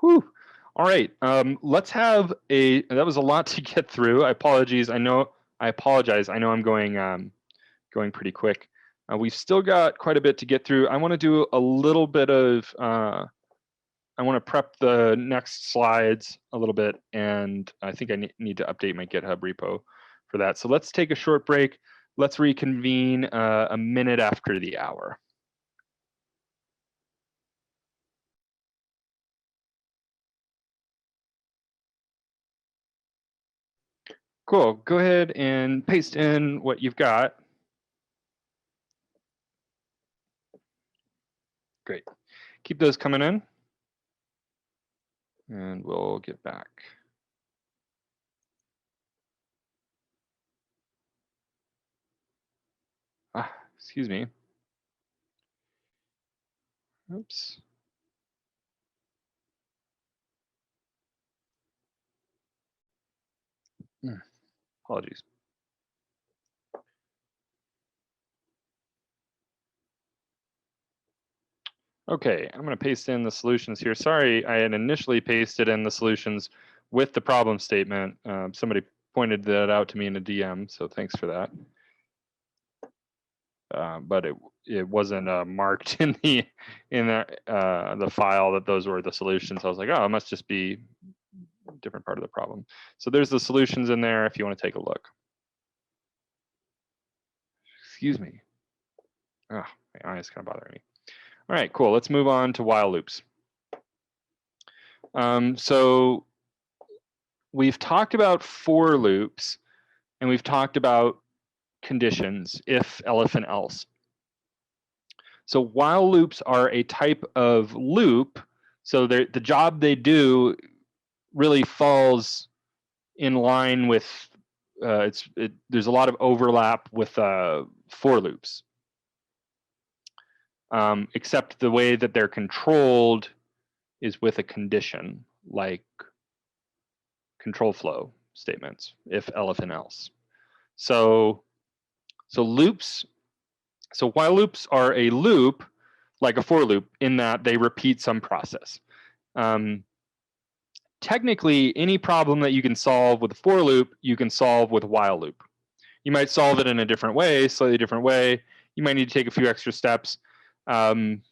A: Whew. All right, let's have that was a lot to get through. I apologize. I know I'm going pretty quick. We've still got quite a bit to get through. I want to do a little bit of, I want to prep the next slides a little bit, and I think I need to update my GitHub repo for that. So let's take a short break. Let's reconvene a minute after the hour. Cool, go ahead and paste in what you've got. Great, keep those coming in, and we'll get back. Excuse me. Oops. Apologies. Okay, I'm going to paste in the solutions here. Sorry, I had initially pasted in the solutions with the problem statement. Somebody pointed that out to me in a DM, so thanks for that. But it wasn't marked in the file that those were the solutions. I was like, oh, it must just be a different part of the problem. So there's the solutions in there if you want to take a look. Excuse me. Oh, my eye is kind of bothering me. All right, cool. Let's move on to while loops. So we've talked about for loops, and we've talked about conditions, if, elif, and else. So while loops are a type of loop, so the job they do really falls in line with, there's a lot of overlap with for loops, except the way that they're controlled is with a condition, like control flow statements, if, elif, and else. So loops, so while loops are a loop, like a for loop, in that they repeat some process. Technically, any problem that you can solve with a for loop, you can solve with a while loop. You might solve it in a different way, slightly different way. You might need to take a few extra steps. But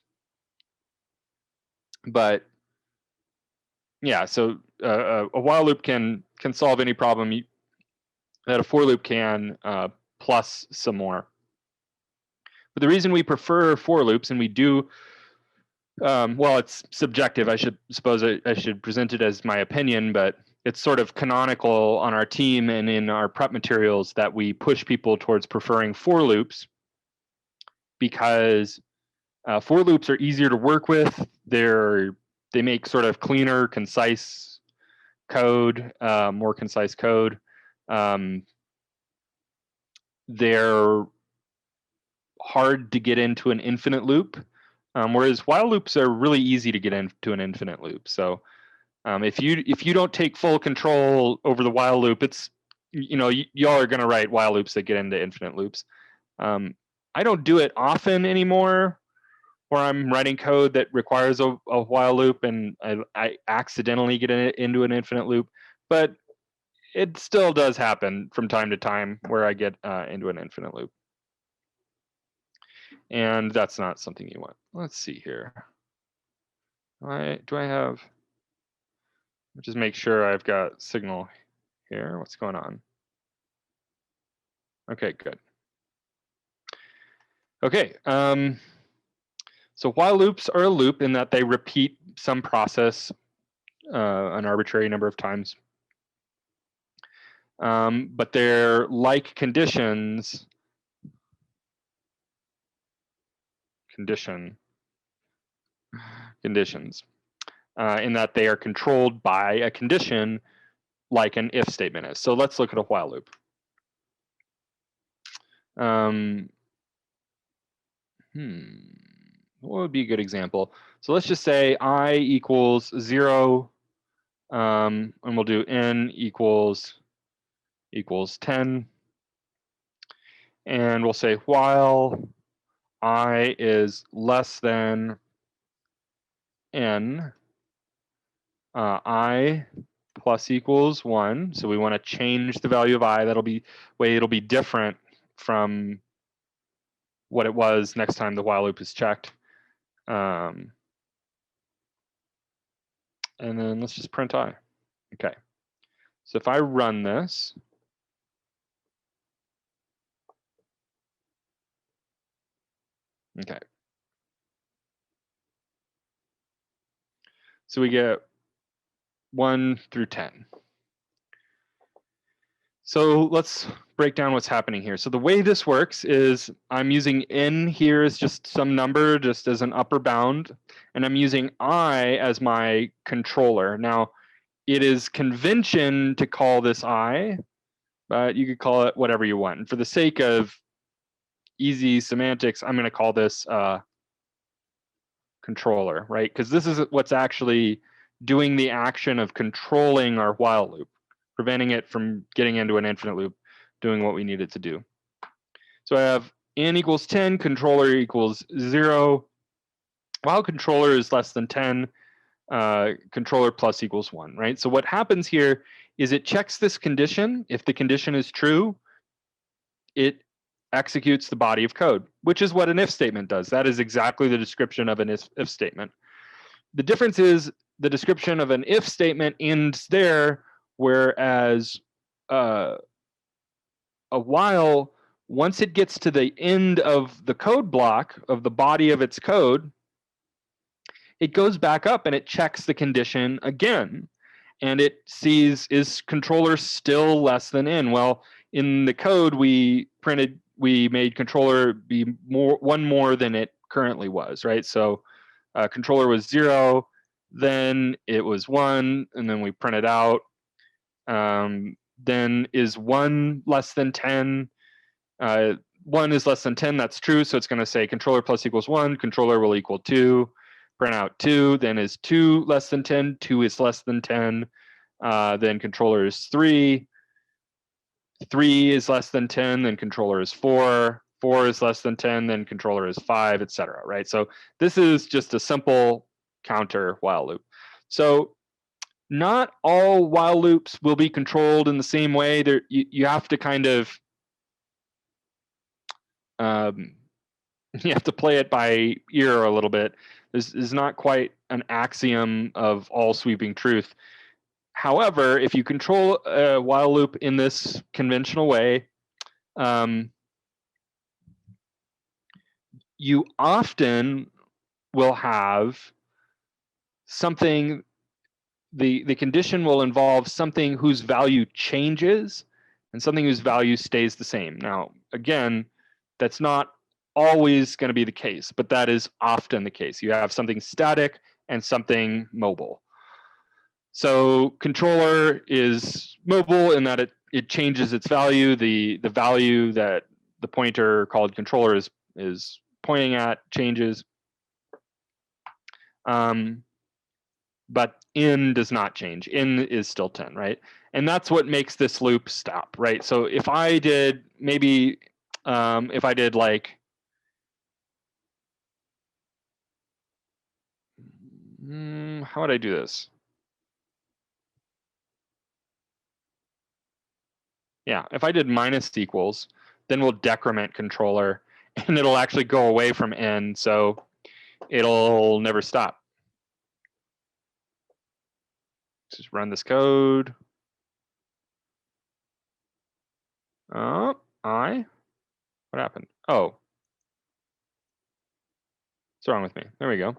A: yeah, so a while loop can solve any problem that a for loop can, plus some more. But the reason we prefer for loops, and we do, well, it's subjective. I should present it as my opinion, but it's sort of canonical on our team and in our prep materials that we push people towards preferring for loops, because for loops are easier to work with. They make sort of cleaner, concise code, more concise code. They're hard to get into an infinite loop, whereas while loops are really easy to get into an infinite loop. So if you don't take full control over the while loop, it's, y'all are going to write while loops that get into infinite loops. I don't do it often anymore, where I'm writing code that requires a while loop and I accidentally get into an infinite loop, but it still does happen from time to time where I get into an infinite loop. And that's not something you want. Let's see here. Do I have, just make sure I've got signal here. What's going on? Okay, good. Okay, so while loops are a loop in that they repeat some process an arbitrary number of times. But they're like conditions, conditions, in that they are controlled by a condition like an if statement is. So let's look at a while loop. What would be a good example? So let's just say I equals 0, and we'll do n equals 10. And we'll say while I is less than n, I plus equals 1. So we want to change the value of I. It'll be different from what it was next time the while loop is checked. And then let's just print I. Okay. So if I run this, okay. So we get 1 through 10. So let's break down what's happening here. So the way this works is I'm using n here as just some number, just as an upper bound, and I'm using I as my controller. Now, it is convention to call this I, but you could call it whatever you want. And for the sake of easy semantics, I'm going to call this controller, right? Because this is what's actually doing the action of controlling our while loop, preventing it from getting into an infinite loop, doing what we need it to do. So I have n equals 10, controller equals 0. While controller is less than 10, controller plus equals 1, right? So what happens here is it checks this condition. If the condition is true, it executes the body of code, which is what an if statement does. That is exactly the description of an if statement. The difference is the description of an if statement ends there, whereas a while, once it gets to the end of the code block of the body of its code, it goes back up and it checks the condition again. And it sees, is controller still less than n? Well, in the code we made controller be one more than it currently was, right? So controller was 0, then it was 1, and then we print it out. Then is 1 less than 10? 1 is less than 10, that's true, so it's going to say controller plus equals 1, controller will equal 2, print out 2, then is 2 less than 10, 2 is less than 10, then controller is 3, 3 is less than 10, then controller is 4, 4 is less than 10, then controller is 5, etc. Right? So this is just a simple counter while loop. So not all while loops will be controlled in the same way. There, you have to kind of you have to play it by ear a little bit. This is not quite an axiom of all sweeping truth. However, if you control a while loop in this conventional way, you often will have something, the condition will involve something whose value changes and something whose value stays the same. Now, again, that's not always going to be the case, but that is often the case. You have something static and something mobile. So controller is mobile in that it changes its value. The value that the pointer called controller is pointing at changes. But in does not change. In is still 10, right? And that's what makes this loop stop, right? So if I did maybe, if I did like, how would I do this? Yeah, if I did minus equals, then we'll decrement controller and it'll actually go away from n, so it'll never stop. Just run this code. Oh, what happened? Oh, what's wrong with me? There we go.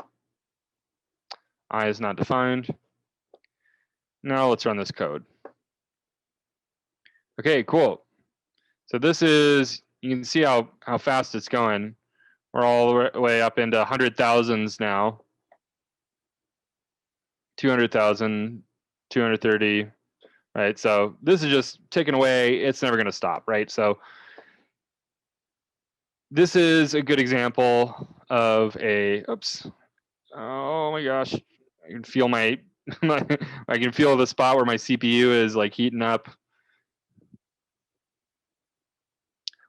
A: I is not defined. Now let's run this code. Okay, cool. So this is, you can see how fast it's going. We're all the way up into 100,000s now. 200,000, 230, right? So this is just ticking away. It's never going to stop, right? So this is a good example of a, oops. Oh my gosh. I can feel I can feel the spot where my CPU is like heating up.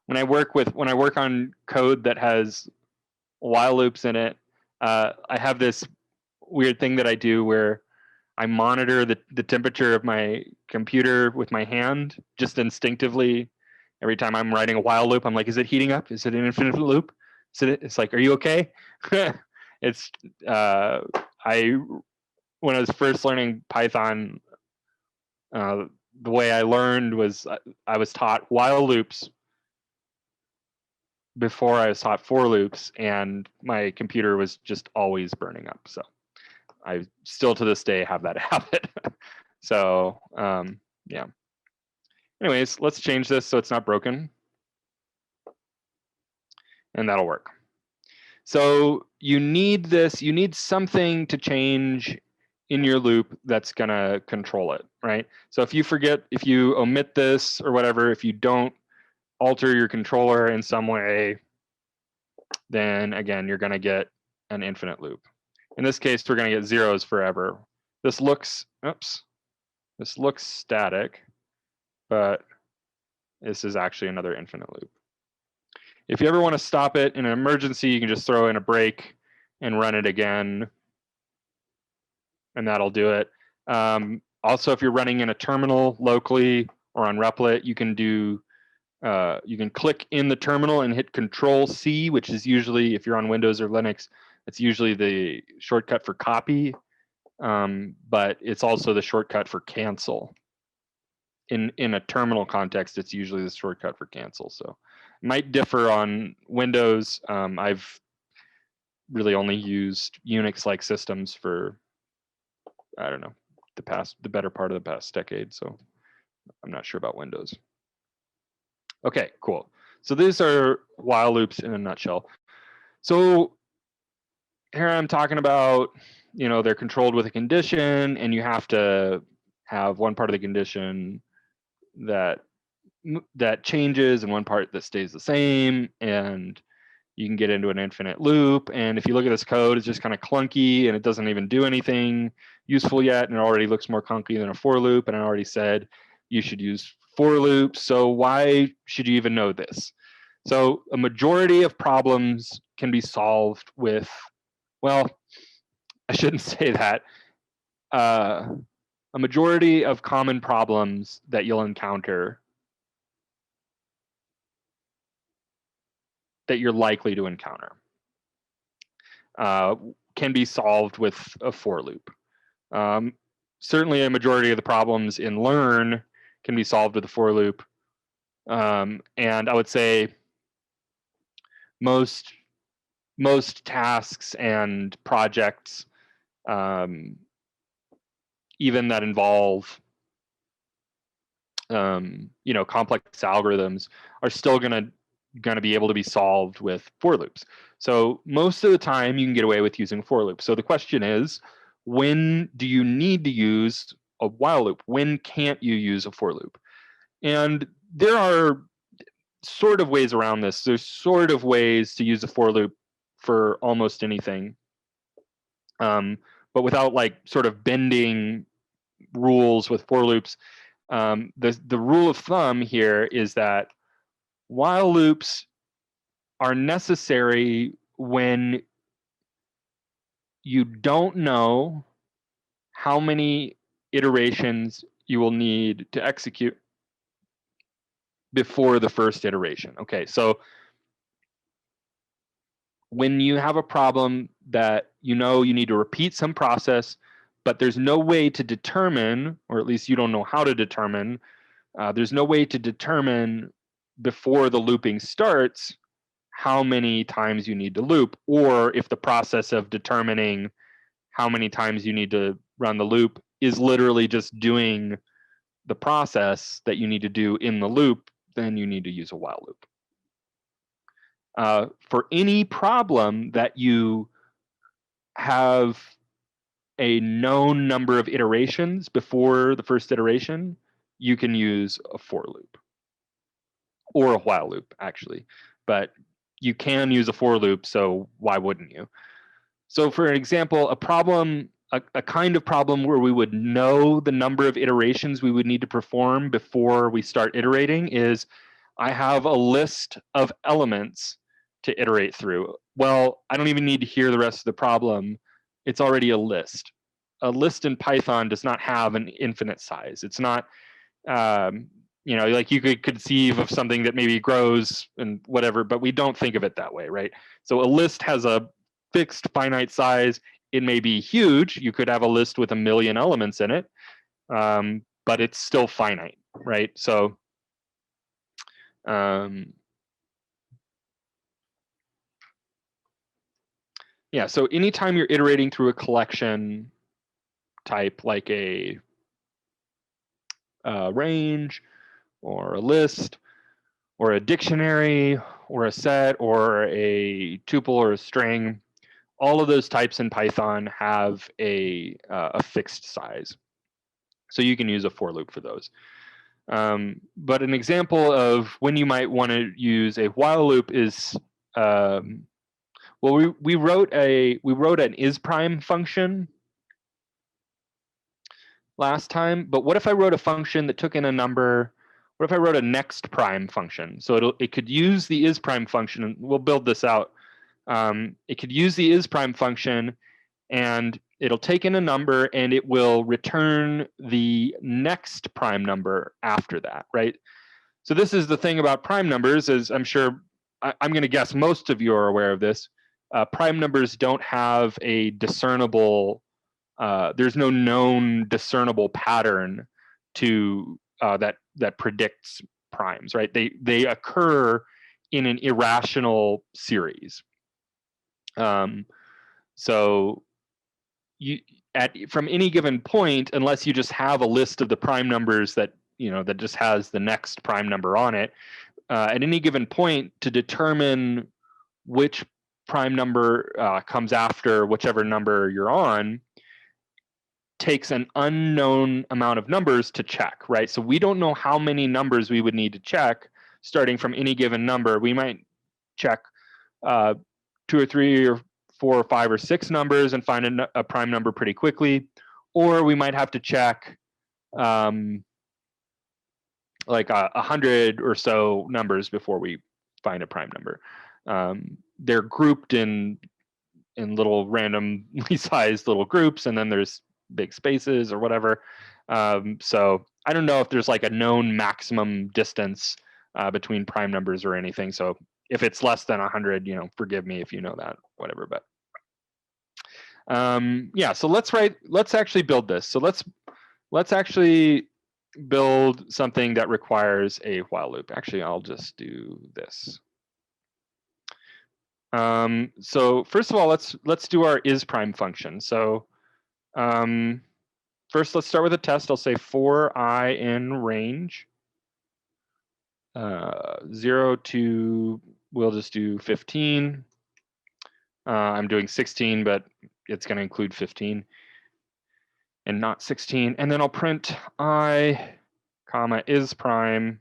A: When I work on code that has while loops in it, I have this weird thing that I do where I monitor the temperature of my computer with my hand just instinctively. Every time I'm writing a while loop, I'm like, is it heating up? Is it an infinite loop? It's like, are you okay? It's when I was first learning Python, the way I learned was I was taught while loops before I was taught for loops, and my computer was just always burning up. So I still to this day have that habit. So yeah. Anyways, let's change this so it's not broken. And that'll work. So you need this, you need something to change in your loop that's gonna control it, right? So if you forget, if you omit this or whatever, if you don't alter your controller in some way, then again, you're gonna get an infinite loop. In this case, we're gonna get zeros forever. This looks, oops, this looks static, but this is actually another infinite loop. If you ever want to stop it in an emergency, you can just throw in a break and run it again, and that'll do it. Also, if you're running in a terminal locally or on Replit, you can do you can click in the terminal and hit Control-C, which is usually, if you're on Windows or Linux, it's usually the shortcut for copy, but it's also the shortcut for cancel. In a terminal context, it's usually the shortcut for cancel. So it might differ on Windows. I've really only used Unix-like systems for, I don't know, the better part of the past decade. So I'm not sure about Windows. Okay, cool. So these are while loops in a nutshell. So here I'm talking about, they're controlled with a condition, and you have to have one part of the condition that changes and one part that stays the same, and you can get into an infinite loop. And if you look at this code, it's just kind of clunky and it doesn't even do anything useful yet, and it already looks more clunky than a for loop. And I already said you should use for loops, so why should you even know this? So a majority of problems can be solved with, well, I shouldn't say that. A majority of common problems that you'll encounter, that you're likely to encounter, can be solved with a for loop. Certainly a majority of the problems in Learn can be solved with a for loop. And I would say most tasks and projects, even that involve complex algorithms, are still gonna be able to be solved with for loops. So most of the time you can get away with using for loops. So the question is, when do you need to use a while loop? When can't you use a for loop? And there are sort of ways around this. There's sort of ways to use a for loop for almost anything, but without like sort of bending rules with for loops. The rule of thumb here is that while loops are necessary when you don't know how many iterations you will need to execute before the first iteration. Okay, so when you have a problem that you need to repeat some process, but there's no way to determine, or at least you don't know how to determine, there's no way to determine before the looping starts how many times you need to loop, or if the process of determining how many times you need to run the loop is literally just doing the process that you need to do in the loop, then you need to use a while loop. For any problem that you have a known number of iterations before the first iteration, you can use a for loop or a while loop, actually. But you can use a for loop, so why wouldn't you? So for an example, a problem, a kind of problem where we would know the number of iterations we would need to perform before we start iterating is, I have a list of elements to iterate through. Well, I don't even need to hear the rest of the problem. It's already a list. A list in Python does not have an infinite size. It's not, like you could conceive of something that maybe grows and whatever, but we don't think of it that way, right? So a list has a fixed finite size. It may be huge. You could have a list with 1 million elements in it, but it's still finite, right? So yeah, so anytime you're iterating through a collection type, like a range or a list or a dictionary or a set or a tuple or a string, all of those types in Python have a fixed size. So you can use a for loop for those. But an example of when you might want to use a while loop is, well, we wrote an isPrime function last time, but what if I wrote a function that took in a number? What if I wrote a next prime function? So it could use the isPrime function, and we'll build this out. It could use the isPrime function, and it'll take in a number, and it will return the next prime number after that, right? So this is the thing about prime numbers, is I'm sure, I'm going to guess most of you are aware of this. Prime numbers don't have a discernible, there's no known discernible pattern to that predicts primes, right? They occur in an irrational series. So from any given point, unless you just have a list of the prime numbers that that just has the next prime number on it, at any given point, to determine which prime number comes after whichever number you're on takes an unknown amount of numbers to check, right? So we don't know how many numbers we would need to check starting from any given number. We might check 2 or 3 or 4 or 5 or 6 numbers and find a prime number pretty quickly, or we might have to check like 100 or so numbers before we find a prime number. They're grouped in little randomly sized little groups, and then there's big spaces or whatever. So I don't know if there's like a known maximum distance between prime numbers or anything. So if it's less than 100, you know, forgive me if you know that, whatever. But yeah, so let's actually build this. So let's actually build something that requires a while loop. Actually, I'll just do this. So first of all, let's do our isPrime function. So first, let's start with a test. I'll say for I in range 0 to, we'll just do 15. I'm doing 16, but it's going to include 15 and not 16. And then I'll print I, comma, isPrime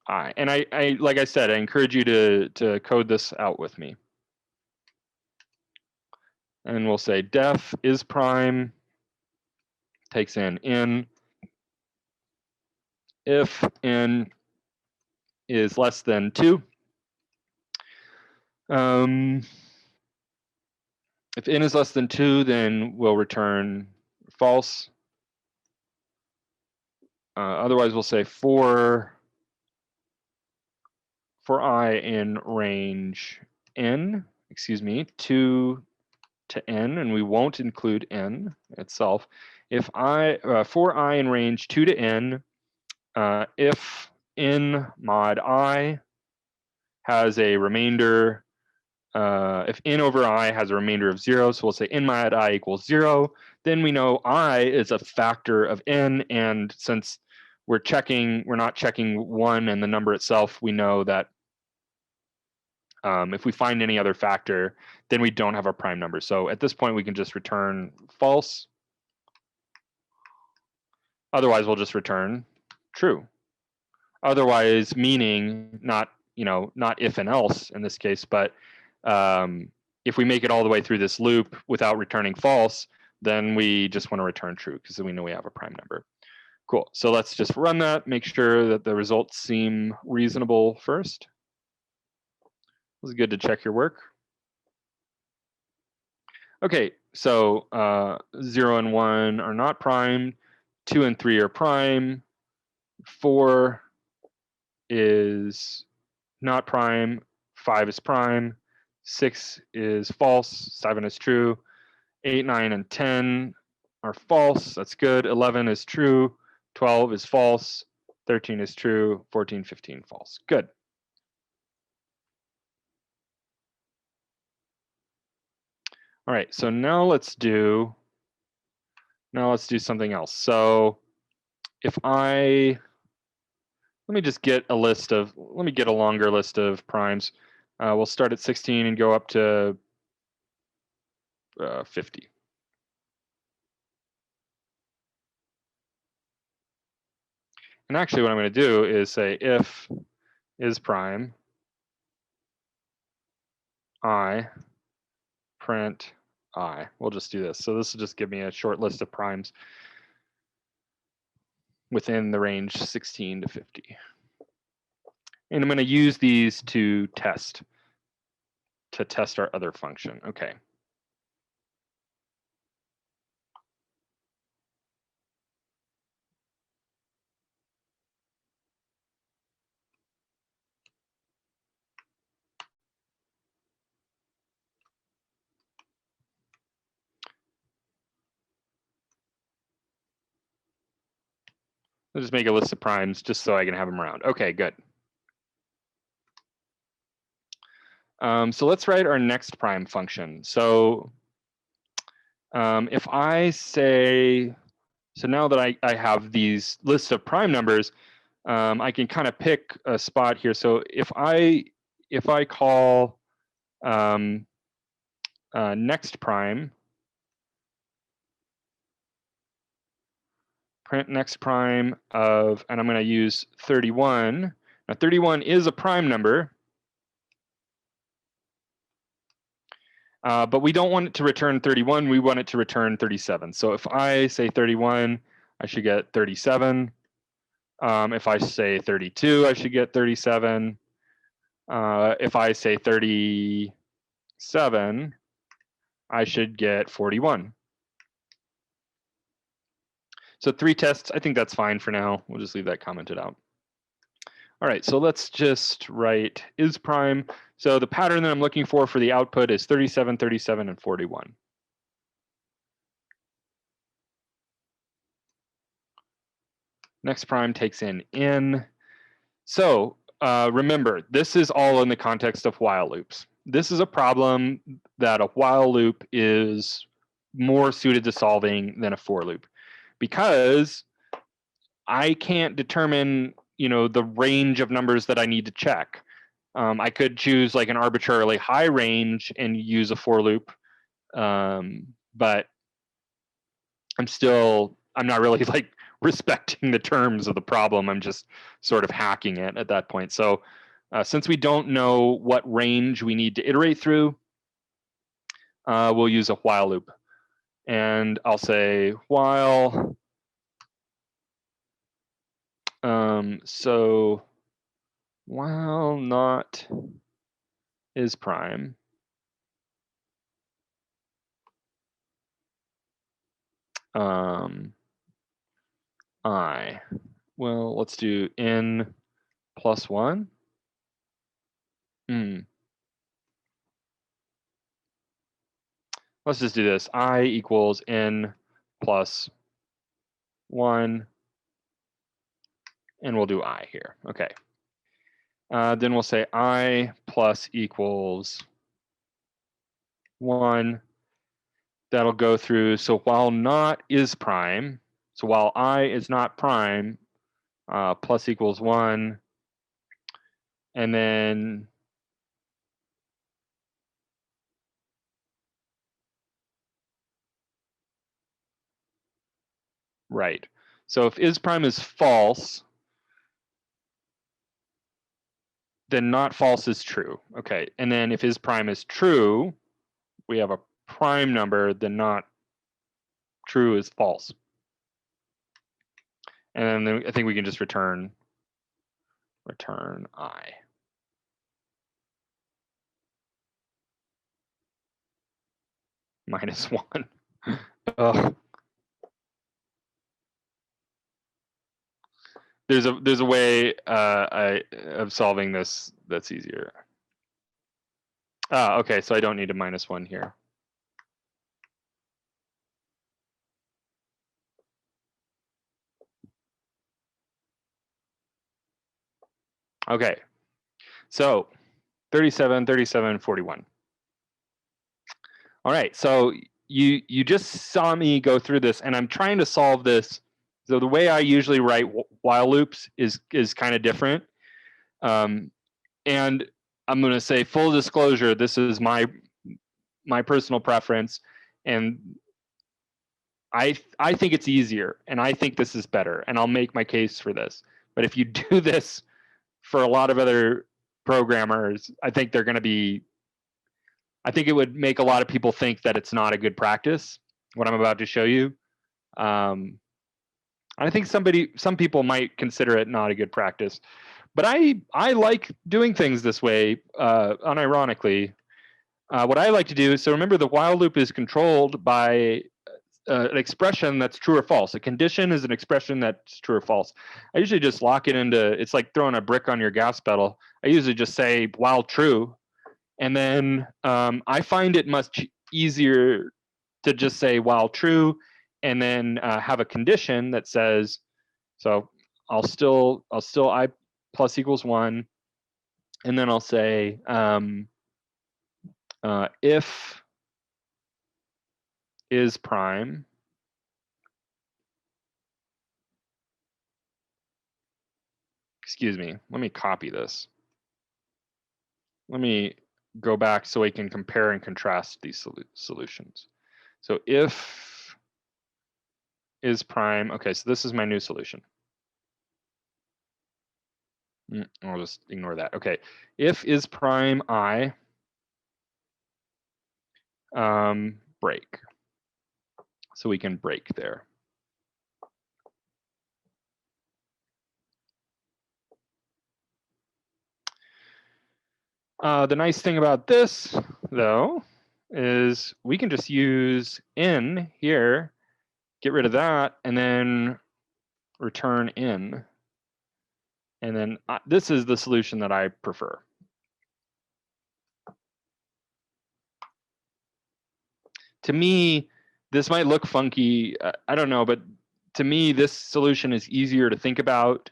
A: I. And I like I said, I encourage you to code this out with me. And we'll say def isPrime takes in if n is less than 2. If n is less than 2, then we'll return false. Otherwise, we'll say for I in range n, 2 to n, and we won't include n itself. If for I in range 2 to n, if n mod I has a remainder, if n over I has a remainder of 0, so we'll say n mod I equals 0, then we know I is a factor of n, and since we're not checking 1 and the number itself, we know that if we find any other factor, then we don't have a prime number. So at this point, we can just return false. Otherwise, we'll just return true. Otherwise, meaning not if and else in this case, but if we make it all the way through this loop without returning false, then we just want to return true because then we know we have a prime number. Cool. So let's just run that, make sure that the results seem reasonable first. It's good to check your work. Okay, so 0 and 1 are not prime, 2 and 3 are prime, 4 is not prime, 5 is prime, 6 is false, 7 is true, 8, 9, and 10 are false, that's good, 11 is true, 12 is false, 13 is true, 14, 15 false, good. All right, so now let's do something else. So if let me get a longer list of primes. We'll start at 16 and go up to 50. And actually what I'm going to do is say if isPrime I print I. We'll just do this. So this will just give me a short list of primes within the range 16 to 50. And I'm going to use these to test our other function. Okay. I'll just make a list of primes just so I can have them around. Okay, good. So let's write our next prime function. So if I say, so now that I have these lists of prime numbers, I can kind of pick a spot here. So if I if I call next prime, print next prime of, and I'm going to use 31. Now 31 is a prime number, but we don't want it to return 31. We want it to return 37. So if I say 31, I should get 37. If I say 32, I should get 37. If I say 37, I should get 41. So 3 tests, I think that's fine for now. We'll just leave that commented out. All right, so let's just write is prime. So the pattern that I'm looking for the output is 37, 37, and 41. Next prime takes in n. So remember, this is all in the context of while loops. This is a problem that a while loop is more suited to solving than a for loop, because I can't determine, the range of numbers that I need to check. I could choose like an arbitrarily high range and use a for loop, but I'm not really like respecting the terms of the problem. I'm just sort of hacking it at that point. So since we don't know what range we need to iterate through, we'll use a while loop. And I'll say while, so while not is prime, I, well, let's do n plus 1. Let's just do this. I equals n plus 1, and we'll do I here. Okay. Then we'll say I plus equals 1. That'll go through. So while not is prime, so while I is not prime, plus equals 1. And then right. So if is prime is false, then not false is true. Okay. And then if is prime is true, we have a prime number, then not true is false. And then I think we can just return I. Minus 1. Ugh. There's a way of solving this that's easier. Okay, so I don't need a minus 1 here. Okay, so 37, 37, 41. All right, so you just saw me go through this, and I'm trying to solve this. So the way I usually write while loops is kind of different. And I'm going to say full disclosure, this is my personal preference, and I think it's easier, and I think this is better, and I'll make my case for this. But if you do this for a lot of other programmers, I think they're going to be, I think it would make a lot of people think that it's not a good practice, what I'm about to show you. I think some people might consider it not a good practice, but I like doing things this way, unironically. What I like to do is, so remember the while loop is controlled by an expression that's true or false. A condition is an expression that's true or false. I usually just lock it into, it's like throwing a brick on your gas pedal. I usually just say while true, and then I find it much easier to just say while true, and then have a condition that says, so I'll still I plus equals 1, and then I'll say if is prime, excuse me, let me copy this. let me go back so we can compare and contrast these solutions. So if is prime, okay, so this is my new solution. I'll just ignore that. Okay, if is prime I, break. So we can break there. The nice thing about this, though, is we can just use in here, get rid of that, and then return in. And then this is the solution that I prefer. To me, this might look funky. I don't know, but to me, this solution is easier to think about.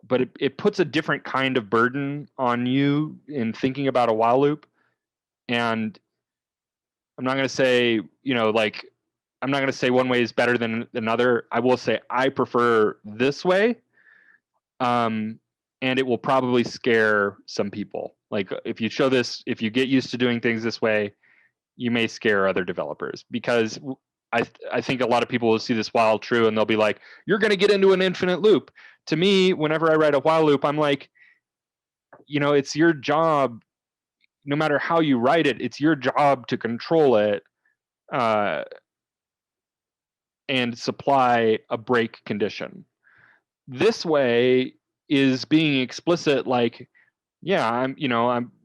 A: But it puts a different kind of burden on you in thinking about a while loop. And I'm not going to say, like, I'm not going to say one way is better than another. I will say I prefer this way. And it will probably scare some people. Like if you show this, if you get used to doing things this way, you may scare other developers, because I think a lot of people will see this while true and they'll be like, you're going to get into an infinite loop. To me, whenever I write a while loop, I'm like, it's your job, no matter how you write it, it's your job to control it and supply a break condition. This way is being explicit, like, yeah,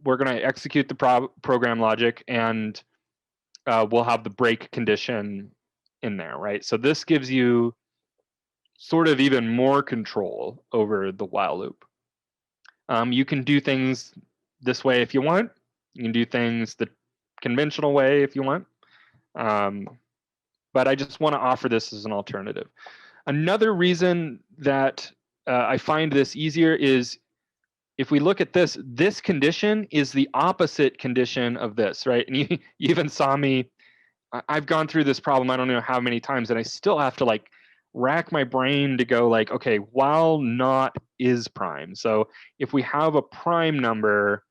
A: we're going to execute the program logic and we'll have the break condition in there, right? So this gives you sort of even more control over the while loop. You can do things this way if you want. You can do things the conventional way if you want. But I just want to offer this as an alternative. Another reason that I find this easier is if we look at this condition is the opposite condition of this, right? And you even saw me, I've gone through this problem I don't know how many times, and I still have to like rack my brain to go like, okay, while not is prime. So if we have a prime number,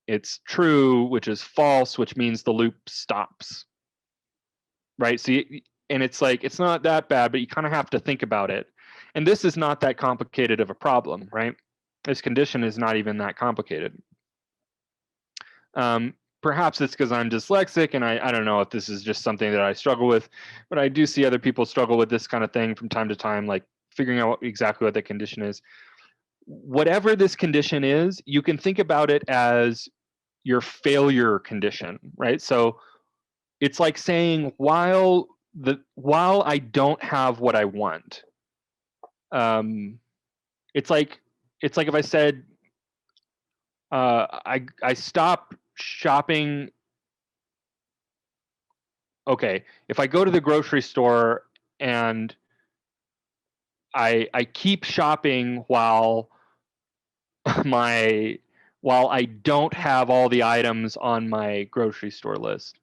A: it's true, which is false, which means the loop stops, right? So and it's like, it's not that bad, but you kind of have to think about it. And this is not that complicated of a problem, right? This condition is not even that complicated. Perhaps it's because I'm dyslexic and I don't know if this is just something that I struggle with, but I do see other people struggle with this kind of thing from time to time, like figuring out exactly what the condition is. Whatever this condition is, you can think about it as your failure condition, right? So it's like saying while I don't have what I want, it's like if I said I stop shopping. Okay, if I go to the grocery store and I keep shopping while I don't have all the items on my grocery store list.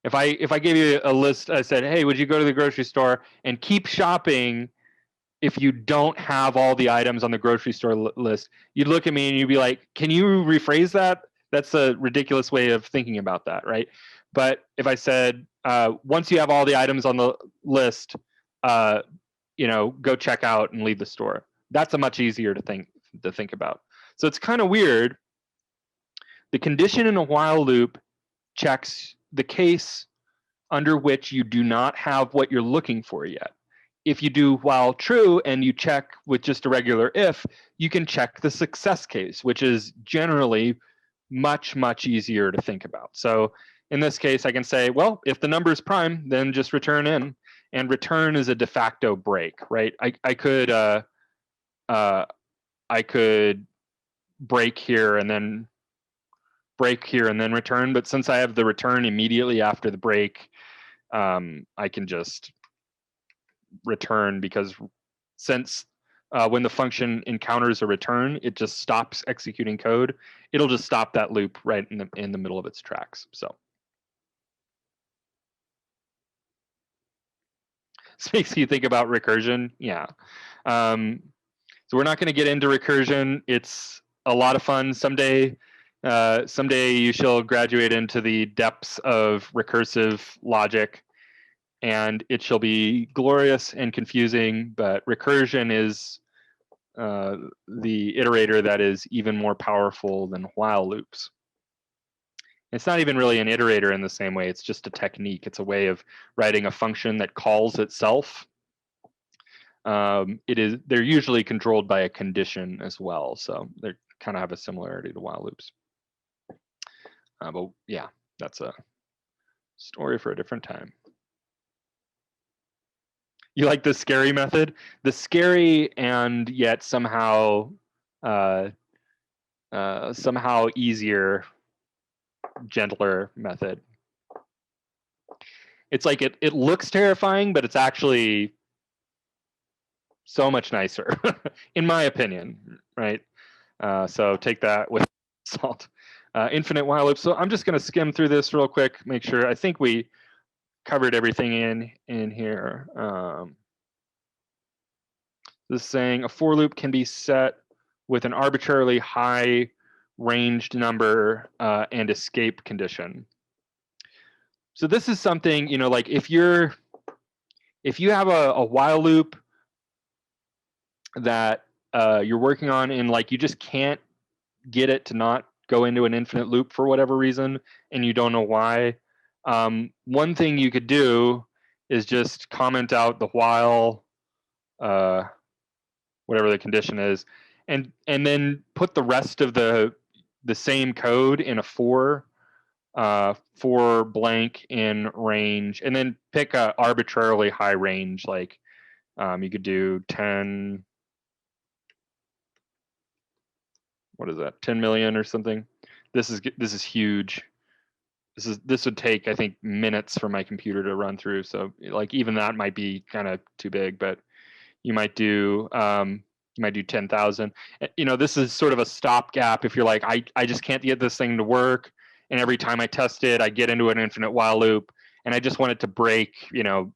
A: If I gave you a list, I said, hey, would you go to the grocery store and keep shopping if you don't have all the items on the grocery store list? You'd look at me and you'd be like, can you rephrase that? That's a ridiculous way of thinking about that, right? But if I said, once you have all the items on the list, go check out and leave the store. That's a much easier to think about. So it's kind of weird. The condition in a while loop checks the case under which you do not have what you're looking for yet. If you do while true and you check with just a regular if, you can check the success case, which is generally much, much easier to think about. So in this case, I can say, well, if the number is prime, then just return in. And return is a de facto break, right? I could break here and then return, but since I have the return immediately after the break, I can just return, because since when the function encounters a return, it just stops executing code. It'll just stop that loop right in the middle of its tracks. So this makes you think about recursion. Yeah. So we're not going to get into recursion. It's a lot of fun. Someday you shall graduate into the depths of recursive logic, and it shall be glorious and confusing, but recursion is the iterator that is even more powerful than while loops. It's not even really an iterator in the same way. It's just a technique. It's a way of writing a function that calls itself. They're usually controlled by a condition as well, so they kind of have a similarity to while loops. But yeah, that's a story for a different time. You like the scary method? The scary and yet somehow easier, gentler method. It's like it looks terrifying, but it's actually so much nicer, in my opinion, right? So take that with salt. Infinite while loop. So I'm just going to skim through this real quick, make sure. I think we covered everything in here. This is saying a for loop can be set with an arbitrarily high ranged number and escape condition. So this is something, you know, like if you have a while loop that you're working on and like you just can't get it to not go into an infinite loop for whatever reason and you don't know why, one thing you could do is just comment out the while whatever the condition is, and then put the rest of the same code in a for blank in range, and then pick a arbitrarily high range, like you could do 10, what is that, 10 million or something. This is huge. This would take, I think, minutes for my computer to run through. So like even that might be kind of too big, but you might do 10,000. You know, this is sort of a stopgap if you're like, I just can't get this thing to work, and every time I test it, I get into an infinite while loop, and I just want it to break. You know,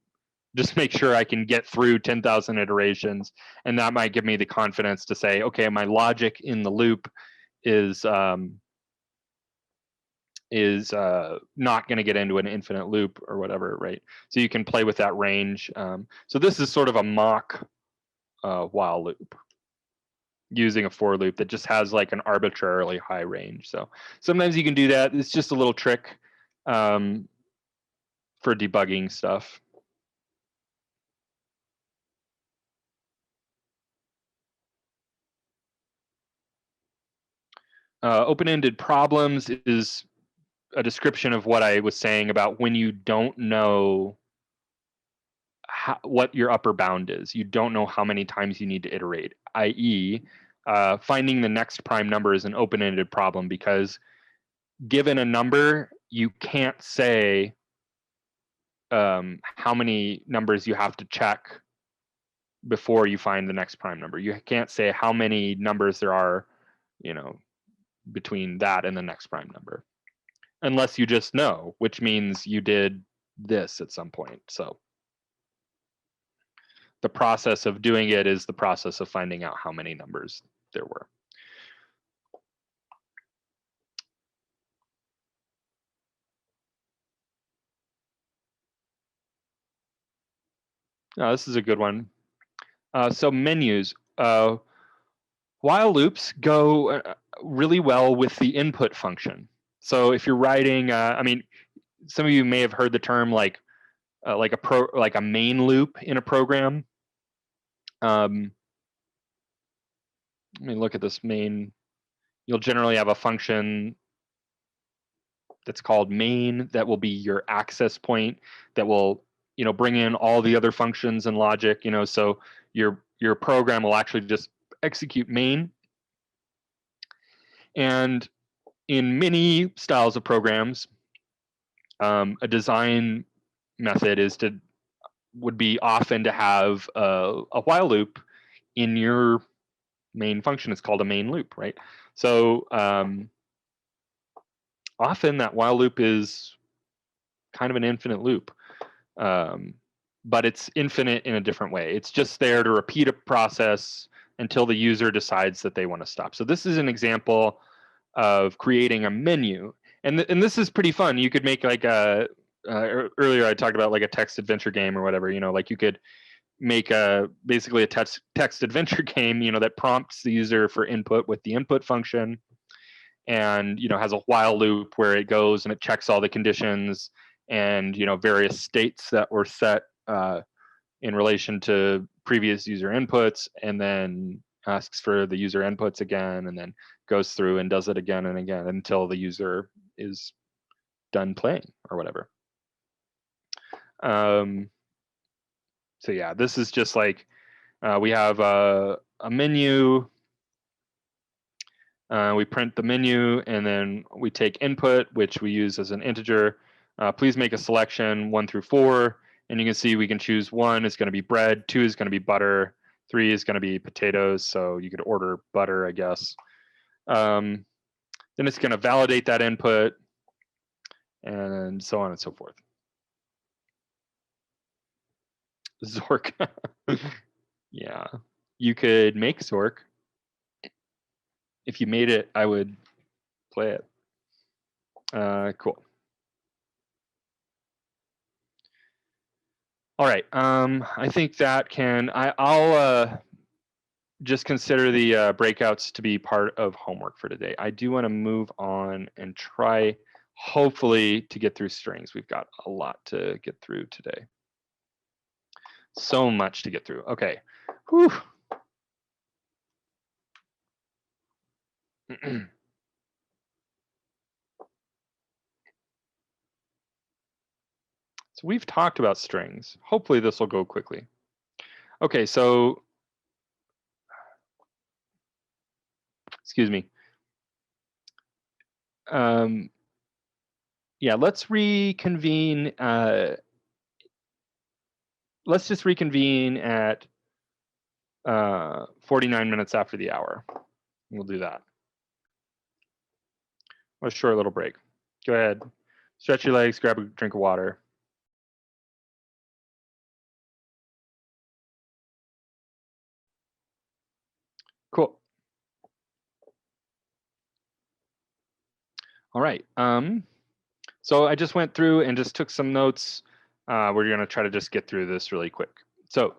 A: just make sure I can get through 10,000 iterations, and that might give me the confidence to say, okay, my logic in the loop is not going to get into an infinite loop or whatever, right? So you can play with that range. So this is sort of a mock while loop using a for loop that just has like an arbitrarily high range. So sometimes you can do that. It's just a little trick for debugging stuff. Open-ended problems is a description of what I was saying about when you don't know what your upper bound is. You don't know how many times you need to iterate, i.e., finding the next prime number is an open-ended problem, because given a number, you can't say how many numbers you have to check before you find the next prime number. You can't say how many numbers there are, you know, between that and the next prime number, unless you just know, which means you did this at some point. So the process of doing it is the process of finding out how many numbers there were. This is a good one. So menus. While loops go really well with the input function. So if you're writing, I mean, some of you may have heard the term like a main loop in a program. Let me look at this main. You'll generally have a function that's called main that will be your access point that will, you know, bring in all the other functions and logic, you know, so your program will actually just execute main. And in many styles of programs, a design method would be often to have a while loop in your main function. It's called a main loop, right? So often that while loop is kind of an infinite loop, but it's infinite in a different way. It's just there to repeat a process until the user decides that they want to stop. So this is an example of creating a menu. And this is pretty fun. You could make like a, earlier I talked about like a text adventure game or whatever, you know, like you could make basically a text adventure game, you know, that prompts the user for input with the input function, and, you know, has a while loop where it goes and it checks all the conditions and, you know, various states that were set in relation to previous user inputs, and then asks for the user inputs again, and then goes through and does it again and again until the user is done playing or whatever. So yeah, this is just like we have a menu. We print the menu, and then we take input, which we use as an integer. Please make a selection 1 through 4, and you can see we can choose 1 is going to be bread, 2 is going to be butter, 3 is going to be potatoes. So you could order butter, I guess. Then it's going to validate that input, and so on and so forth. Zork. Yeah, you could make Zork. If you made it, I would play it. Cool. All right. I think that can. I'll just consider the breakouts to be part of homework for today. I do want to move on and try, hopefully, to get through strings. We've got a lot to get through today. So much to get through. Okay. Whew. So we've talked about strings. Hopefully this will go quickly. Okay, so excuse me. Yeah, let's reconvene. Let's just reconvene at 49 minutes after the hour. We'll do that. A short little break. Go ahead. Stretch your legs, grab a drink of water. Cool. All right. So I just went through and just took some notes. We're going to try to just get through this really quick. So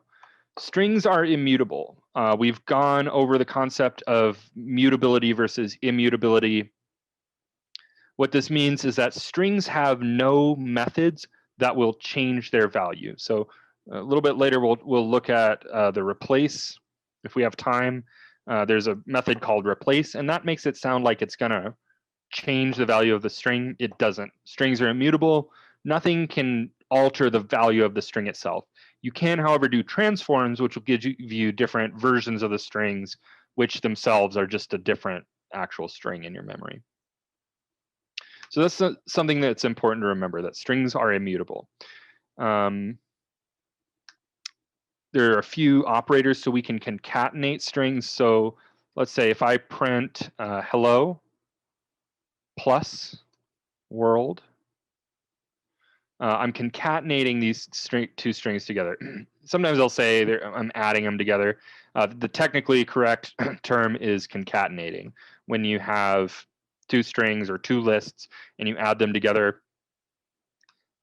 A: strings are immutable. We've gone over the concept of mutability versus immutability. What this means is that strings have no methods that will change their value. So a little bit later, we'll look at the replace if we have time. There's a method called replace, and that makes it sound like it's going to change the value of the string. It doesn't. Strings are immutable. Nothing can alter the value of the string itself. You can, however, do transforms, which will give you different versions of the strings, which themselves are just a different actual string in your memory. So that's something that's important to remember, that strings are immutable. There are a few operators so we can concatenate strings. So let's say if I print hello plus world, I'm concatenating these two strings together. Sometimes I'll say I'm adding them together. The technically correct term is concatenating. When you have two strings or two lists and you add them together,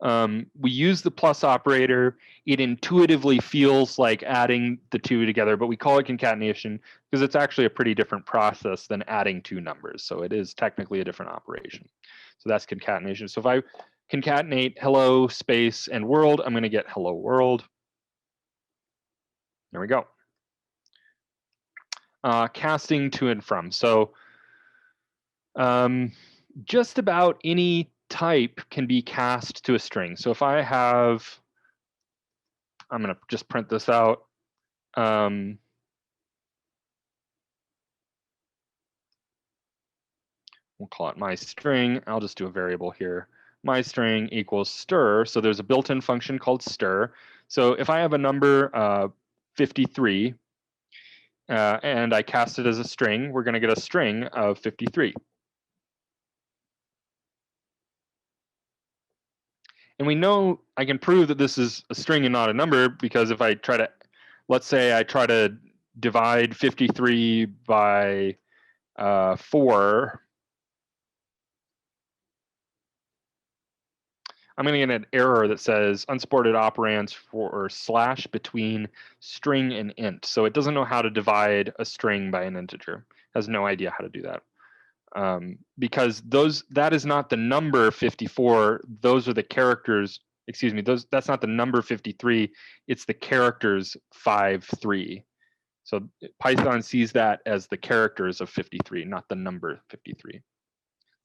A: we use the plus operator. It intuitively feels like adding the two together, but we call it concatenation because it's actually a pretty different process than adding two numbers. So it is technically a different operation. So that's concatenation. So if I concatenate hello space and world, I'm going to get hello world. There we go. Casting to and from. So just about any type can be cast to a string. So if I have, I'm going to just print this out. We'll call it my string. I'll just do a variable here. My string equals stir. So there's a built-in function called stir. So if I have a number 53 and I cast it as a string, we're going to get a string of 53. And we know I can prove that this is a string and not a number because if I try to, let's say I try to divide 53 by 4, I'm going to get an error that says unsupported operands for slash between string and int. So it doesn't know how to divide a string by an integer. Has no idea how to do that. Because that is not the number 54. Those are the characters. Excuse me. That's not the number 53. It's the characters 5, 3. So Python sees that as the characters of 53, not the number 53.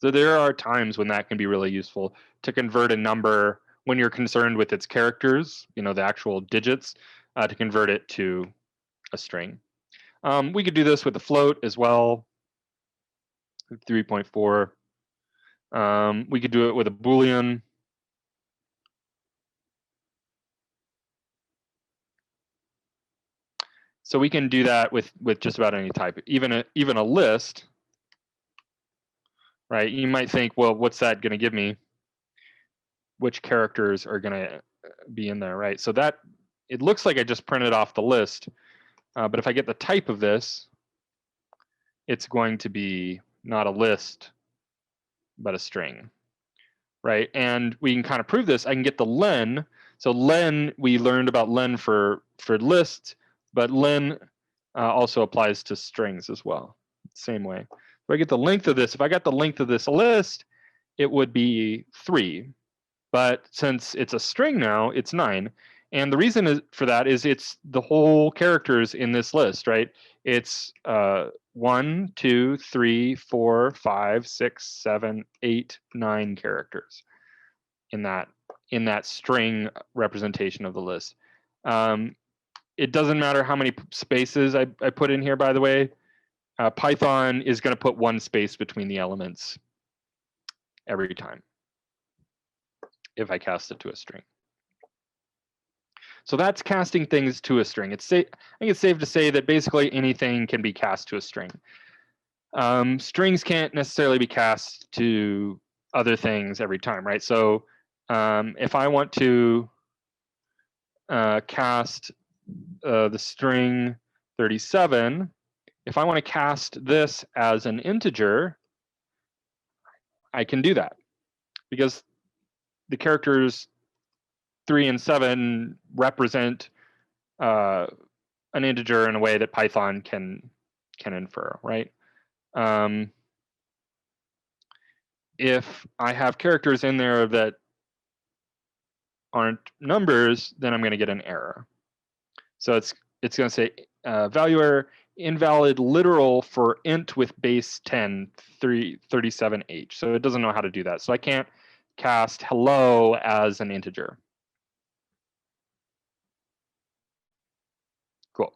A: So there are times when that can be really useful to convert a number when you're concerned with its characters, the actual digits, to convert it to a string. We could do this with a float as well, 3.4. We could do it with a Boolean. So we can do that with just about any type, even a list, right? You might think, well, what's that going to give me? Which characters are going to be in there, right? So that it looks like I just printed off the list, but if I get the type of this, it's going to be not a list, but a string, right? And we can kind of prove this. I can get the len. So len, we learned about len for lists, but len also applies to strings as well. Same way. If I get the length of this, if I got the length of this list, it would be 3. But since it's a string now, it's 9. And the reason for that is it's the whole characters in this list, right? It's 1, 2, 3, 4, 5, 6, 7, 8, 9 characters in that string representation of the list. It doesn't matter how many spaces I put in here, by the way. Python is going to put 1 space between the elements every time if I cast it to a string. So that's casting things to a string. I think it's safe to say that basically anything can be cast to a string. Strings can't necessarily be cast to other things every time, right? So if I want to cast the string 37, if I want to cast this as an integer, I can do that because the characters 3 and 7 represent an integer in a way that Python can infer, right? If I have characters in there that aren't numbers, then I'm going to get an error. So it's going to say value error invalid literal for int with base 10 37h. So it doesn't know how to do that. So I can't cast hello as an integer. Cool.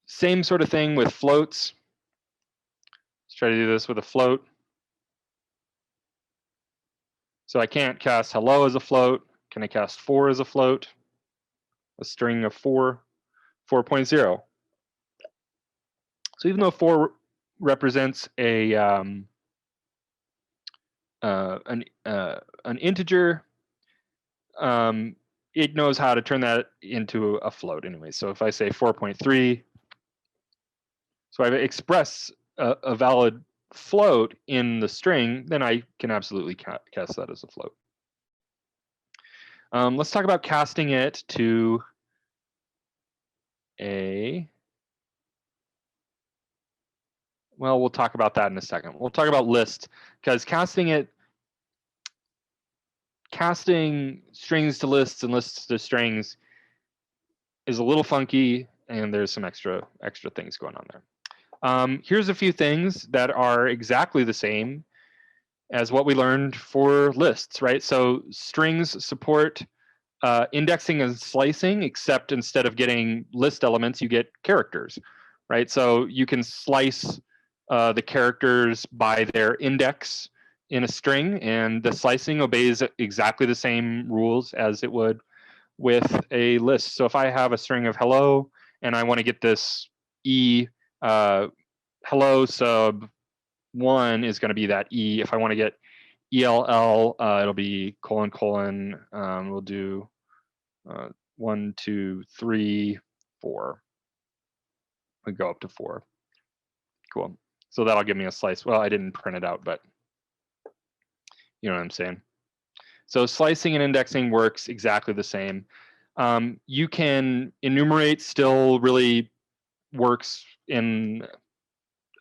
A: Same sort of thing with floats. Let's try to do this with a float. So I can't cast hello as a float. Can I cast 4 as a float? A string of 4, 4.0. So even though 4 represents an integer, it knows how to turn that into a float anyway. So if I say 4.3, so I express a valid float in the string, then I can absolutely cast that as a float. Let's talk about casting it to well, we'll talk about that in a second. We'll talk about list, because casting strings to lists and lists to strings is a little funky, and there's some extra things going on there. Here's a few things that are exactly the same as what we learned for lists, right? So strings support indexing and slicing, except instead of getting list elements, you get characters, right? So you can slice the characters by their index in a string, and the slicing obeys exactly the same rules as it would with a list. So if I have a string of hello and I want to get this hello sub 1 is going to be that E. If I want to get ELL, it'll be : : we'll do 1, 2, 3, 4. We go up to 4. Cool. So that'll give me a slice. Well, I didn't print it out, but you know what I'm saying. So slicing and indexing works exactly the same. You can enumerate, still really works in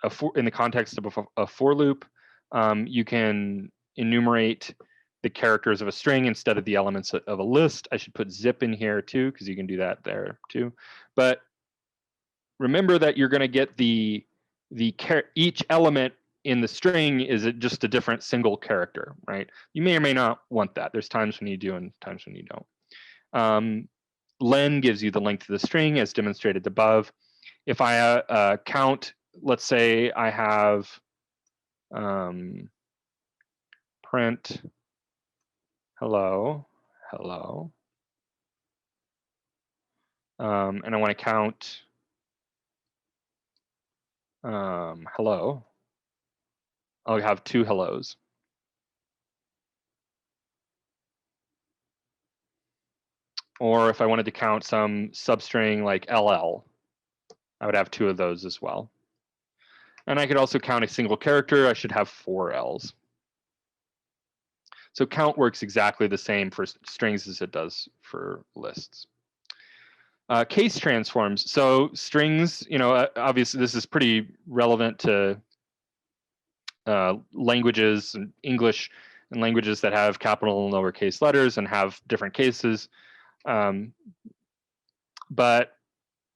A: the context of a for loop. You can enumerate the characters of a string instead of the elements of a list. I should put zip in here too, because you can do that there too. But remember that you're going to get each element in the string is just a different single character, right? You may or may not want that. There's times when you do and times when you don't. Len gives you the length of the string as demonstrated above. If I count, let's say I have print hello, and I want to count hello, I'll have 2 hellos. Or if I wanted to count some substring like LL, I would have 2 of those as well. And I could also count a single character. I should have 4 L's. So count works exactly the same for strings as it does for lists. Case transforms. So strings, obviously this is pretty relevant to languages and English and languages that have capital and lowercase letters and have different cases. But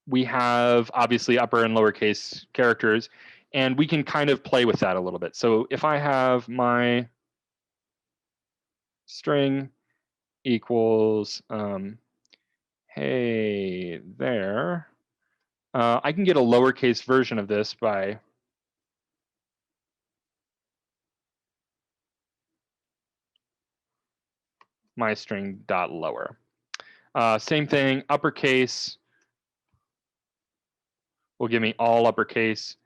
A: we have obviously upper and lowercase characters, and we can kind of play with that a little bit. So if I have my string equals, hey there, I can get a lowercase version of this by my string dot lower. Same thing, uppercase will give me all uppercase.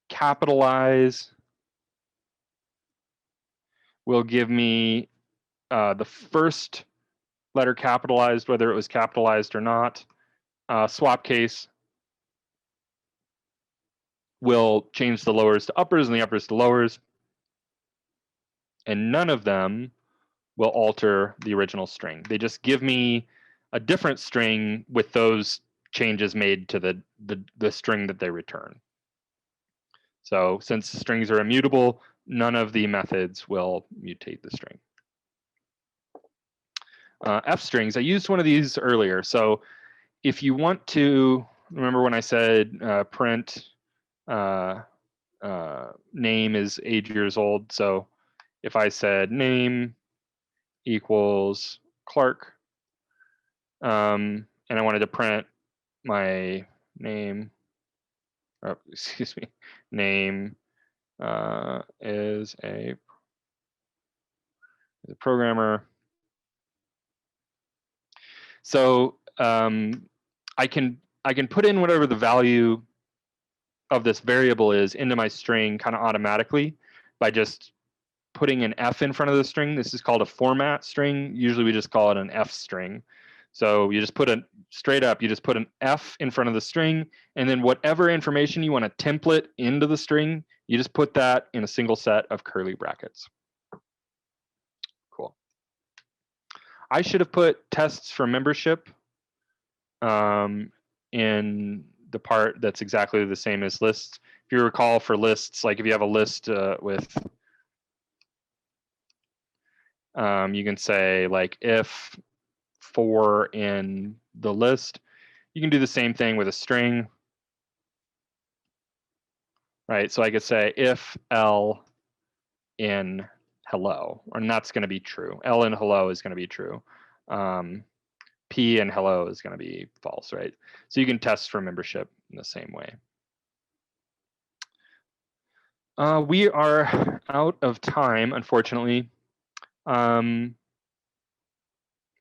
A: Capitalize will give me the first letter capitalized, whether it was capitalized or not. Swap case will change the lowers to uppers and the uppers to lowers. And none of them will alter the original string. They just give me a different string with those changes made to the string that they return. So since strings are immutable, none of the methods will mutate the string. F strings, I used one of these earlier. So if you want to, remember when I said print name is 8 years old. So if I said name equals Clark, and I wanted to print my name, or excuse me, name is a programmer. So I can put in whatever the value of this variable is into my string kind of automatically by just putting an F in front of the string. This is called a format string. Usually we just call it an F string. So you just put straight up, you just put an F in front of the string, and then whatever information you want to template into the string, you just put that in a single set of curly brackets. Cool. I should have put tests for membership in the part that's exactly the same as lists. If you recall, for lists, like if you have a list with, you can say like if for in the list. You can do the same thing with a string, right? So I could say if L in hello, and that's going to be true. L in hello is going to be true. P in hello is going to be false, right? So you can test for membership in the same way. We are out of time, unfortunately.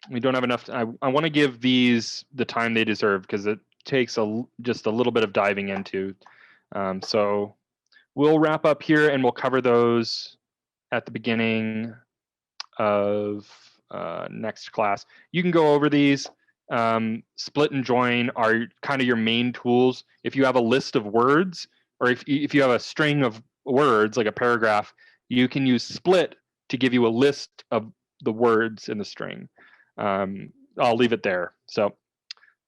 A: We don't have enough. I want to give these the time they deserve because it takes just a little bit of diving into. So we'll wrap up here and we'll cover those at the beginning of next class. You can go over these. split and join are kind of your main tools. If you have a list of words, or if you have a string of words, like a paragraph, you can use split to give you a list of the words in the string. I'll leave it there. So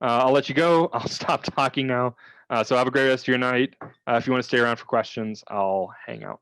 A: I'll let you go. I'll stop talking now. So have a great rest of your night. If you want to stay around for questions, I'll hang out.